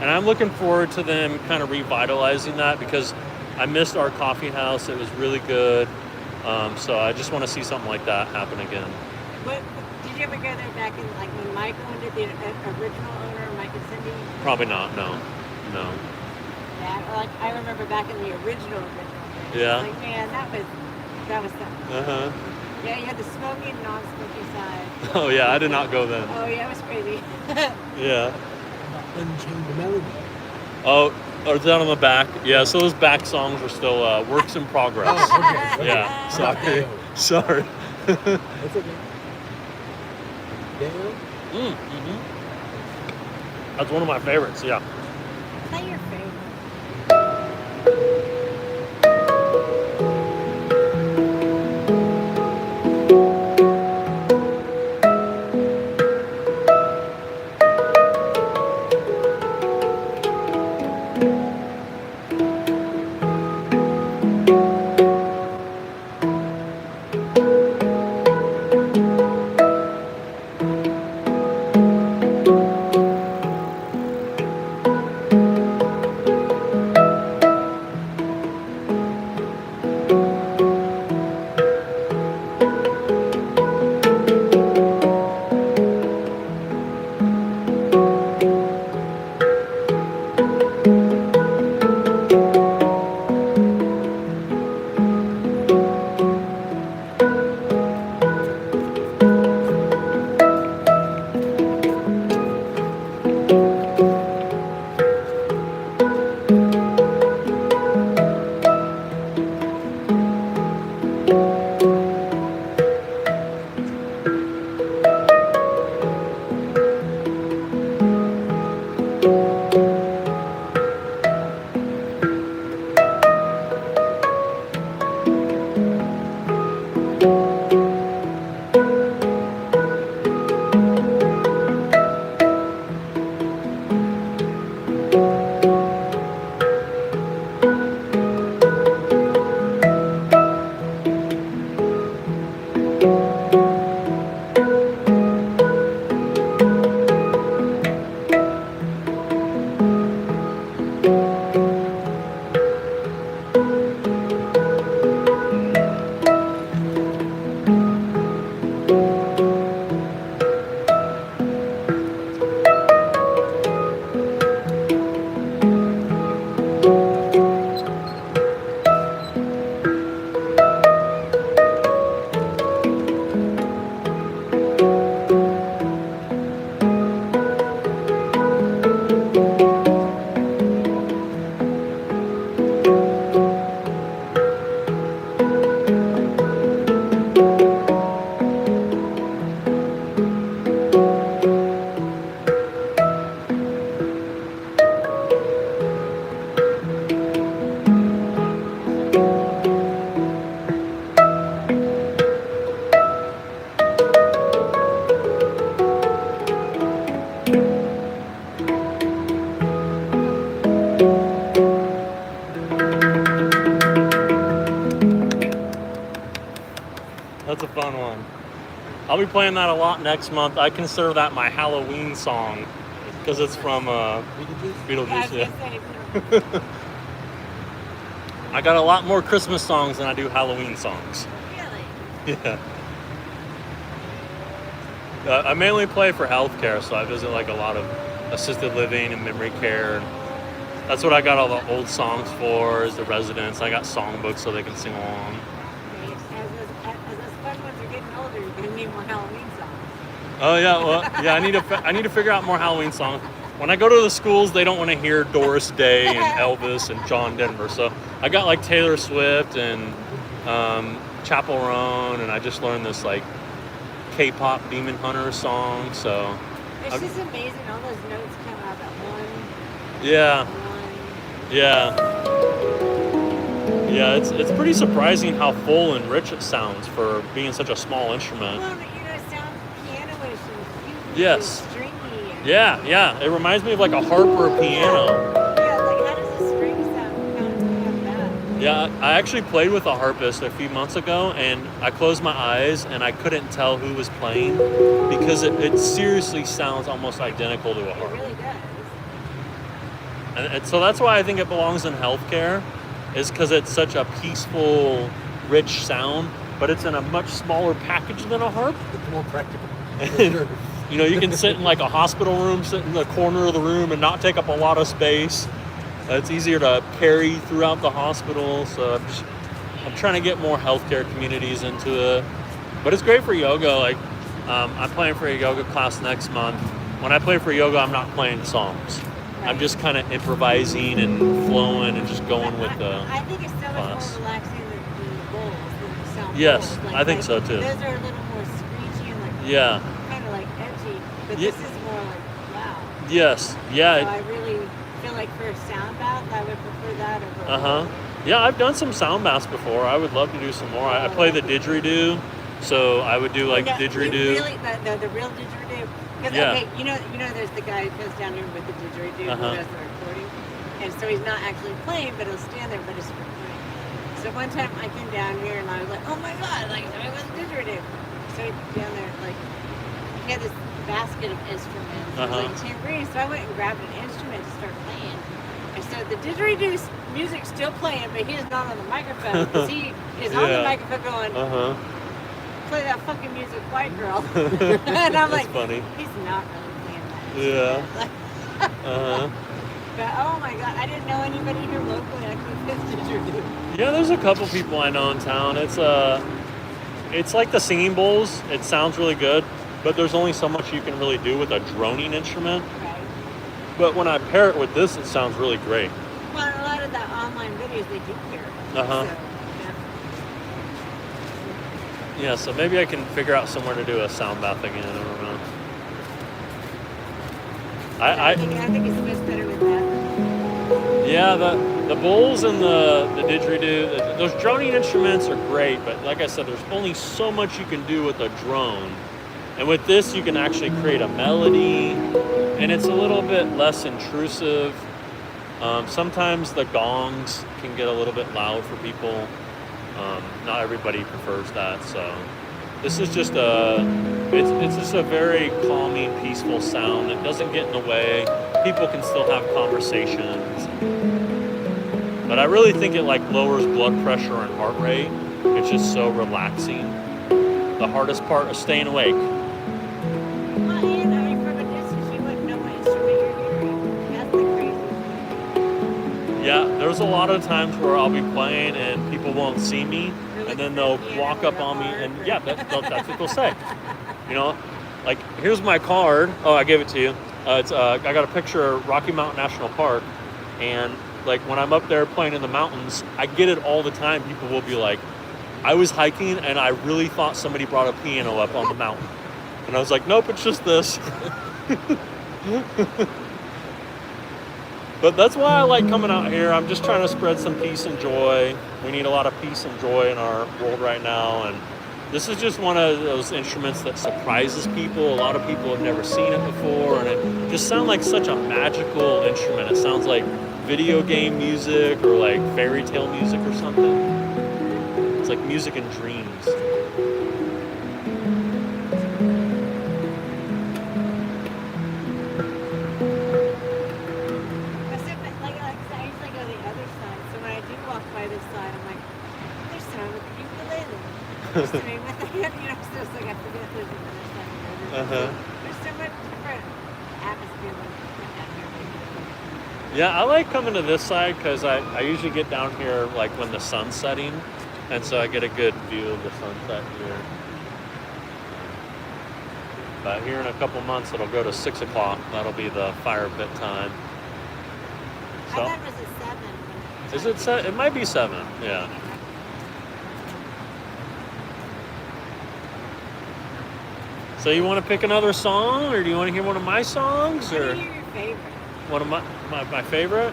and I'm looking forward to them kind of revitalizing that because I missed Our Coffee House. It was really good. So I just want to see something like that happen again. What, did you ever go there back in like when Michael did the original owner, Mike and Cindy? Probably not. No. Yeah, like I remember back in the original. Yeah. Like man, that was something. Yeah, you had the smoky and non-smoky side. Oh yeah, I did not go then. Oh yeah, it was crazy. Yeah. Unchained Melody. Oh, Or is that on the back? Yeah, so those back songs are still works in progress. Oh, okay. Yeah, sorry. Damn. Sorry. That's okay. Damn. Mm-hmm. That's one of my favorites, yeah. Is that your favorite? That's a fun one. I'll be playing that a lot next month. I consider that my Halloween song because it's from Beetlejuice. Yeah, I was gonna say, I got a lot more Christmas songs than I do Halloween songs. really? Yeah. I mainly play for healthcare, so I visit like a lot of assisted living and memory care. That's what I got all the old songs for, is the residents. I got songbooks so they can sing along. As those fun ones are getting older, you're gonna need more Halloween songs. Oh yeah, well yeah. I need to figure out more Halloween songs. When I go to the schools, they don't want to hear Doris Day and Elvis and John Denver. So I got like Taylor Swift and Chapel Roan, and I just learned this like K-pop Demon Hunter song. So It's just amazing. All those notes come out at one. yeah, yeah. It's pretty surprising how full and rich it sounds for being such a small instrument. Well, it sounds piano-ish and cute Yes. and stringy. And, Yeah. It reminds me of like a harp or a piano. Yeah, like how does the string sound kind of have that? Yeah, I actually played with a harpist a few months ago, and I closed my eyes and I couldn't tell who was playing because it seriously sounds almost identical to a It harp. really does. And so that's why I think it belongs in healthcare, is because it's such a peaceful, rich sound, but it's in a much smaller package than a harp. It's more practical. And, you know, you can sit in like a hospital room, sit in the corner of the room and not take up a lot of space. It's easier to carry throughout the hospital. So I'm trying to get more healthcare communities into it. But it's great for yoga. Like I'm playing for a yoga class next month. When I play for yoga, I'm not playing songs. I'm just kind of improvising and flowing and just going with the I think it's so much class. more relaxing than the bowls, than the sound Yes, bowls. I think so too. Those are a little more screechy and like Yeah. kind of like edgy, but Ye- this is more like loud. Yes. So Yeah. I really feel like for a sound bath, I would prefer that over. Uh huh. Yeah, I've done some sound baths before. I would love to do some more. I play the didgeridoo, so I would do like didgeridoo. Really, the real didgeridoo. Because Yeah. okay, you know, there's the guy who goes down here with the didgeridoo Uh-huh. who does the recording, and so he's not actually playing, but he'll stand there, but it's recording. So one time I came down here and I was like, oh my god, like I was didgeridoo. So he's down there, like he had this basket of instruments, like tambourine. So I went and grabbed an instrument to start playing. And so the didgeridoo music's still playing, but he's not on the microphone because he is on the microphone going, play that fucking music, white girl. And I'm like, funny. he's not really playing that. Yeah. But oh my god, I didn't know anybody here locally that could this didgeridoo. Yeah, there's a couple people I know in town. It's like the singing bowls. It sounds really good, but there's only so much you can really do with a droning instrument. Right. But when I pair it with this, it sounds really great. Well, a lot of the online videos they do hear. Uh-huh. So, Yeah, so maybe I can figure out somewhere to do a sound bath again. I don't know. I think it's much better with that. Yeah, the bowls and the didgeridoo, those droning instruments are great, but like I said, there's only so much you can do with a drone. And with this, you can actually create a melody, and it's a little bit less intrusive. Sometimes the gongs can get a little bit loud for people. Not everybody prefers that, so this is just it's just a very calming, peaceful sound. It doesn't get in the way. People can still have conversations. But I really think it like lowers blood pressure and heart rate. It's just so relaxing. The hardest part is staying awake. Well, and I mean, from a distance, you wouldn't know what instrument you're hearing. That's the crazy thing. Yeah, there's a lot of times where I'll be playing and people won't see me, and then they'll walk up on me, and yeah, that's what they'll say. You know, like here's my card. Oh, I gave it to you. I got a picture of Rocky Mountain National Park, and like when I'm up there playing in the mountains, I get it all the time. People will be like, I was hiking and I really thought somebody brought a piano up on the mountain. And I was like, nope, it's just this. But that's why I like coming out here. I'm just trying to spread some peace and joy. We need a lot of peace and joy in our world right now. And this is just one of those instruments that surprises people. A lot of people have never seen it before. And it just sounds like such a magical instrument. It sounds like video game music or like fairy tale music or something. It's like music in dreams. I usually go the other side, so when I do walk by this side, I'm like, there's someone with the ukulele. There's someone with the, so it's like I forget there's another side. There's so much different atmosphere when I'm down here. Yeah, I like coming to this side because I usually get down here like when the sun's setting, and so I get a good view of the sunset here. But here in a couple months, it'll go to 6 o'clock. That'll be the fire pit time. I So, thought it was at 7. is it set? It might be 7. Yeah. So you want to pick another song, or do you want to hear one of my songs, What or are your favorite? one of my favorite?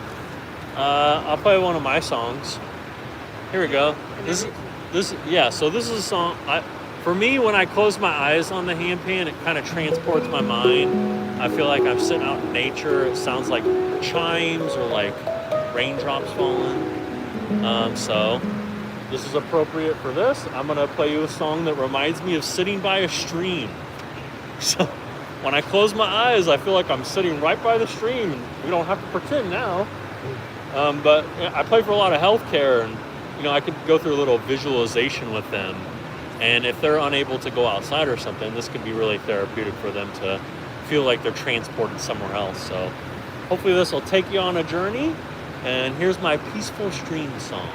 I'll play one of my songs. Here we go. This yeah. So this is a song. For me, when I close my eyes on the handpan, it kind of transports my mind. I feel like I'm sitting out in nature. It sounds like chimes or like raindrops falling. So this is appropriate for this. I'm gonna play you a song that reminds me of sitting by a stream. So when I close my eyes, I feel like I'm sitting right by the stream, and we don't have to pretend now. But I play for a lot of healthcare, and I could go through a little visualization with them. And if they're unable to go outside or something, this could be really therapeutic for them to feel like they're transported somewhere else. So hopefully this will take you on a journey. And here's my peaceful stream song.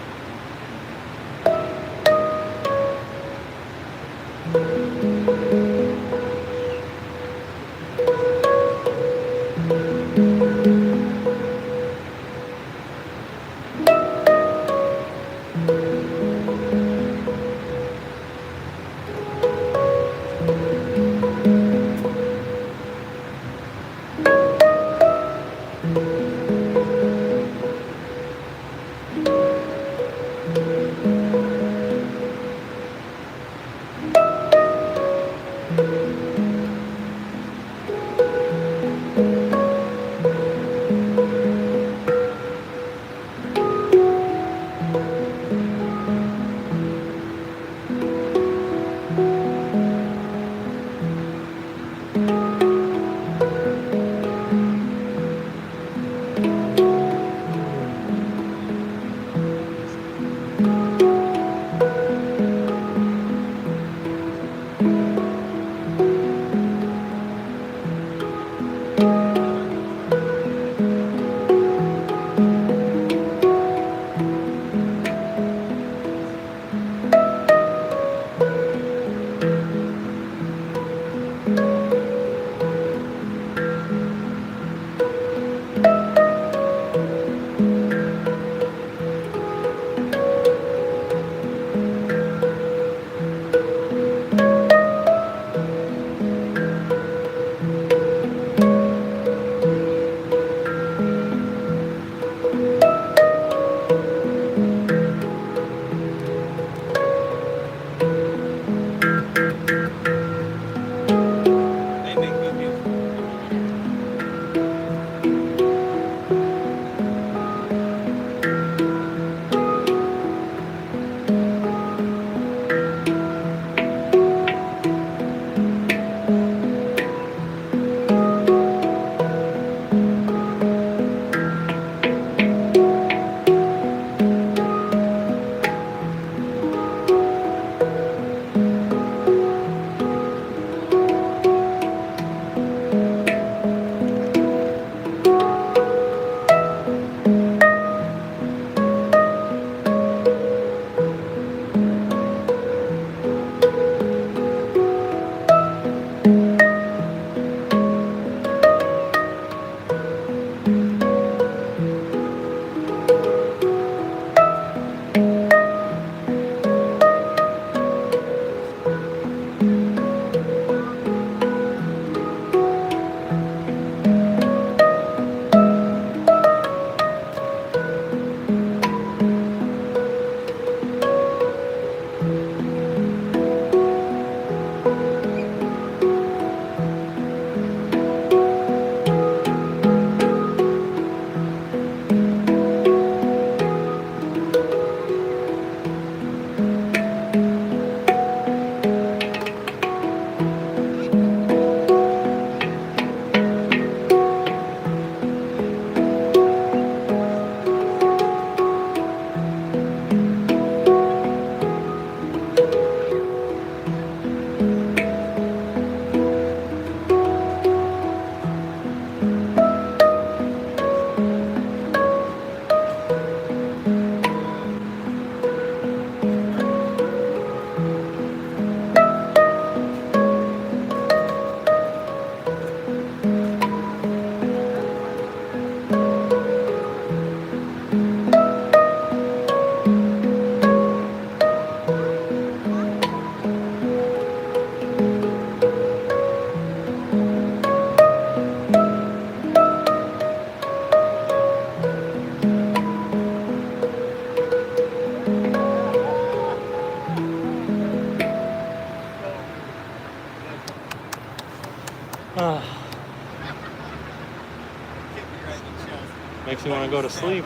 Makes you want to go to sleep.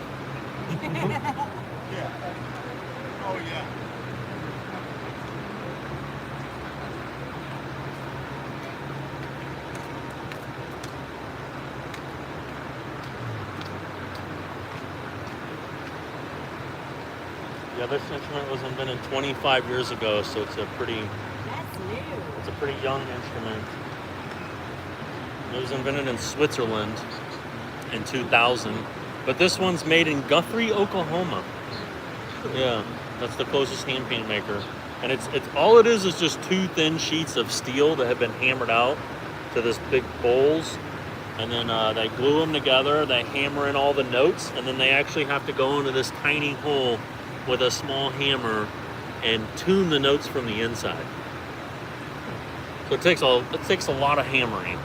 Yeah. Oh yeah. Yeah, this instrument was invented 25 years ago, so it's a pretty young instrument. It was invented in Switzerland in 2000, but this one's made in Guthrie, Oklahoma. Yeah, that's the closest handpan maker, and it's all it is just two thin sheets of steel that have been hammered out to this big bowls, and then they glue them together. They hammer in all the notes, and then they actually have to go into this tiny hole with a small hammer and tune the notes from the inside. So it takes a lot of hammering.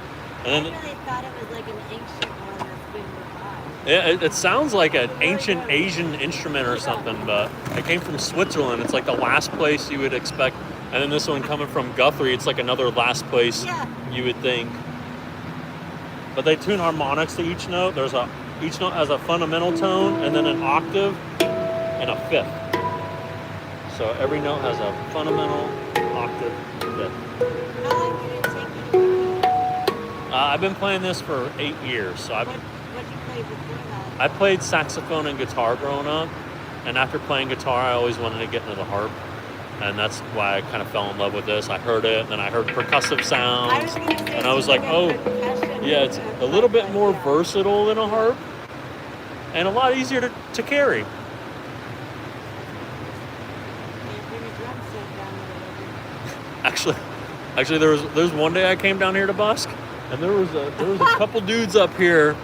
And then I really thought it was like an ancient one that's been revived. yeah, it sounds like an ancient Asian instrument or something, but it came from Switzerland. It's like the last place you would expect. And then this one coming from Guthrie, it's like another last place you would think. But they tune harmonics to each note. Each note has a fundamental tone and then an octave and a fifth. So every note has a fundamental, octave, fifth. How long did it take you? I've been playing this for 8 years. So What did you play before that? I played saxophone and guitar growing up, and after playing guitar, I always wanted to get into the harp, and that's why I kind of fell in love with this. I heard it, and then I heard percussive sounds, and I was like, oh, yeah, it's a little bit more versatile than a harp, and a lot easier to carry. Actually, there was one day I came down here to busk, and there was a couple dudes up here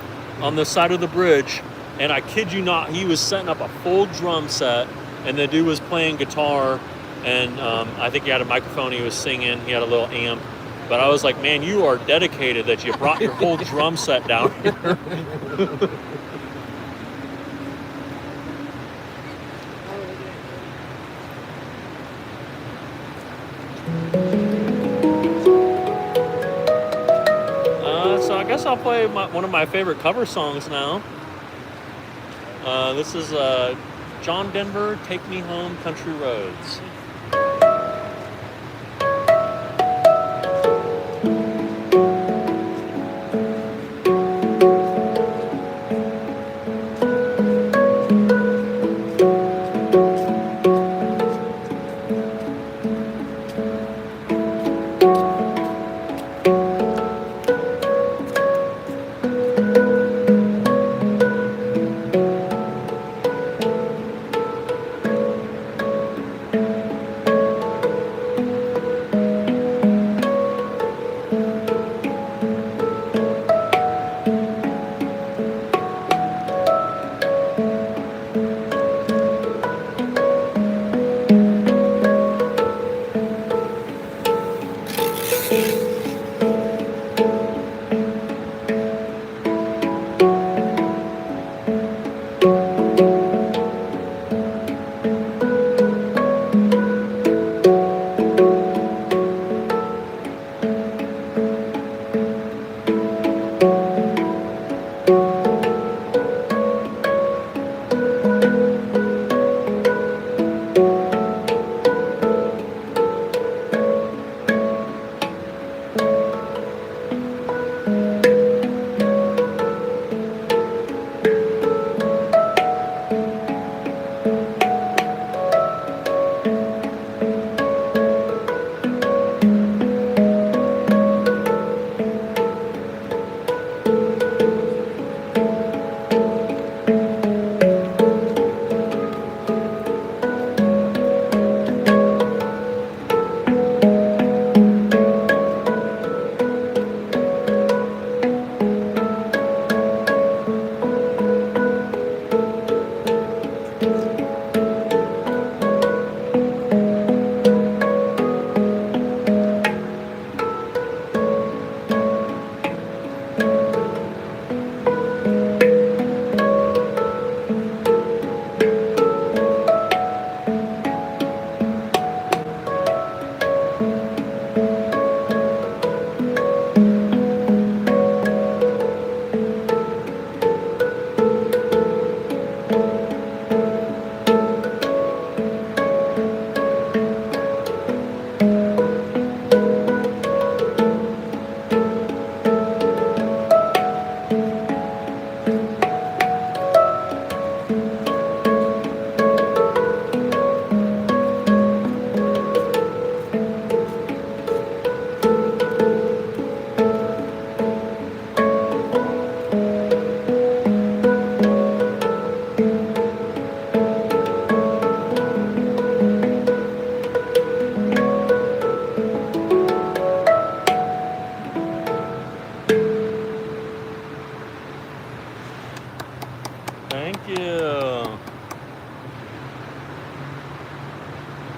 on the side of the bridge, and I kid you not, he was setting up a full drum set, and the dude was playing guitar, and I think he had a microphone. He was singing. He had a little amp, but I was like, man, you are dedicated that you brought your whole drum set down here. So I guess I'll play one of my favorite cover songs now. This is John Denver, Take Me Home, Country Roads.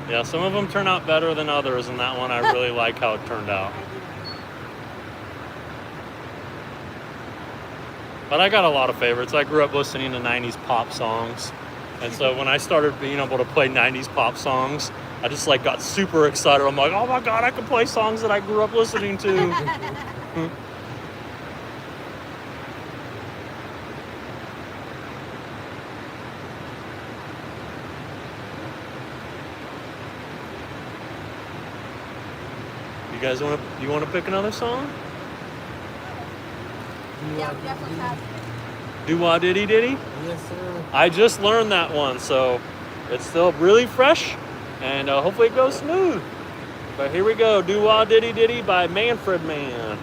Yeah, some of them turn out better than others, and that one I really like how it turned out. But I got a lot of favorites. I grew up listening to 90s pop songs. And so when I started being able to play 90s pop songs, I just like got super excited. I'm like, oh my God, I can play songs that I grew up listening to. You want to pick another song? Yeah, definitely has. Do-wah diddy diddy? Yes, sir. I just learned that one, so it's still really fresh, and hopefully it goes smooth. But here we go, Do-wah diddy diddy by Manfred Man.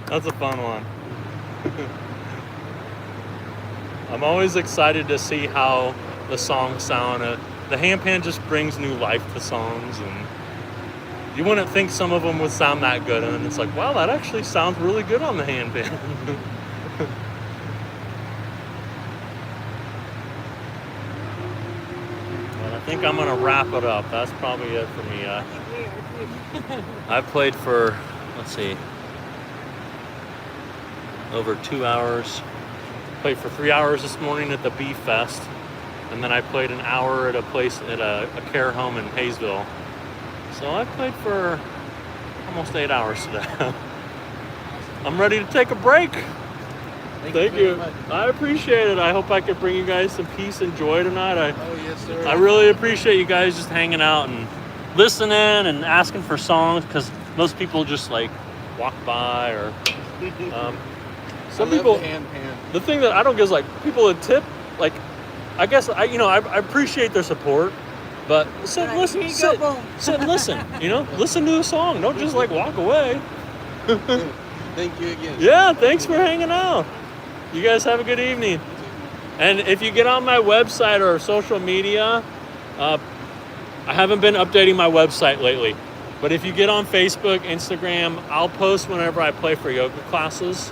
That's a fun one. I'm always excited to see how the songs sound. The handpan just brings new life to songs, and you wouldn't think some of them would sound that good, and then it's like, wow, that actually sounds really good on the handpan. But I think I'm gonna wrap it up. That's probably it for me. I've played for, let's see, over 2 hours. Played for 3 hours this morning at the Beef Fest, and then I played an hour at a place at a care home in Hayesville. So I played for almost 8 hours today. I'm ready to take a break. Thank you. very much. I appreciate it. I hope I could bring you guys some peace and joy tonight. Oh, yes, sir. I really appreciate you guys just hanging out and listening and asking for songs, because most people just like walk by, or some people. The thing that I don't get is like people that tip. Like, I guess I appreciate their support, but sit and listen. Sit and listen. Listen to the song. Don't just like walk away. Thank you again. Yeah, thanks for hanging out. You guys have a good evening. And if you get on my website or social media, I haven't been updating my website lately, but if you get on Facebook, Instagram, I'll post whenever I play for yoga classes.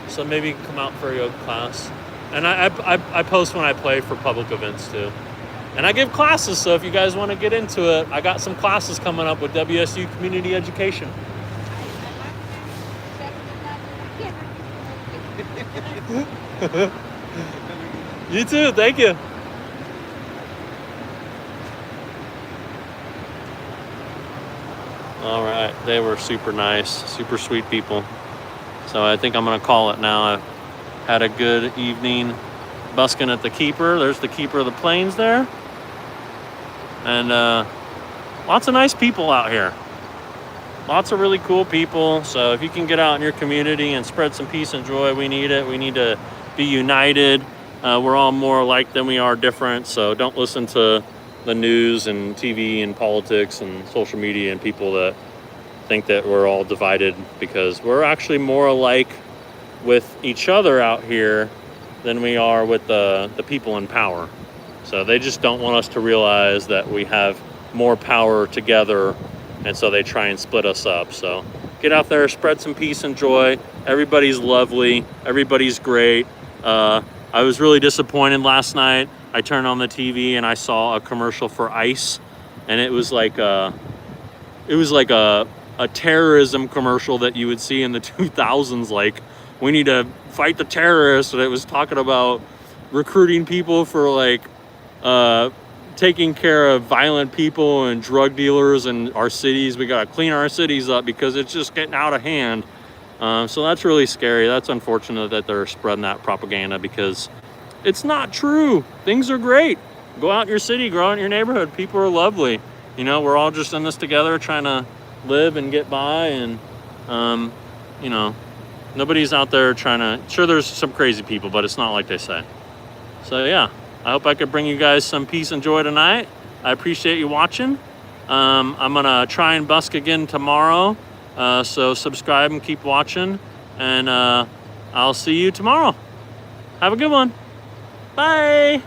So maybe you can come out for a yoga class. And I post when I play for public events too. And I give classes, so if you guys want to get into it, I got some classes coming up with WSU Community Education. You too, thank you. All right, they were super nice, super sweet people. So I think I'm gonna call it now. I've had a good evening busking at the keeper. There's the keeper of the plains there. And lots of nice people out here. Lots of really cool people. So if you can get out in your community and spread some peace and joy, we need it. We need to be united. We're all more alike than we are different. So don't listen to the news and TV and politics and social media and people that think that we're all divided, because we're actually more alike with each other out here than we are with the people in power. So they just don't want us to realize that we have more power together, and so they try and split us up. So get out there, spread some peace and joy. Everybody's lovely. Everybody's great. I was really disappointed last night. I turned on the TV and I saw a commercial for ICE, and it was like a terrorism commercial that you would see in the 2000s. Like, we need to fight the terrorists. And it was talking about recruiting people for like taking care of violent people and drug dealers in our cities. We got to clean our cities up because it's just getting out of hand. So that's really scary. That's unfortunate that they're spreading that propaganda, because it's not true. Things are great. Go out in your city, go out in your neighborhood. People are lovely. You know, we're all just in this together, trying to live and get by. And, you know, nobody's out there trying to, sure, there's some crazy people, but it's not like they say. So yeah, I hope I could bring you guys some peace and joy tonight. I appreciate you watching. I'm gonna try and busk again tomorrow. So subscribe and keep watching, and I'll see you tomorrow. Have a good one. Bye.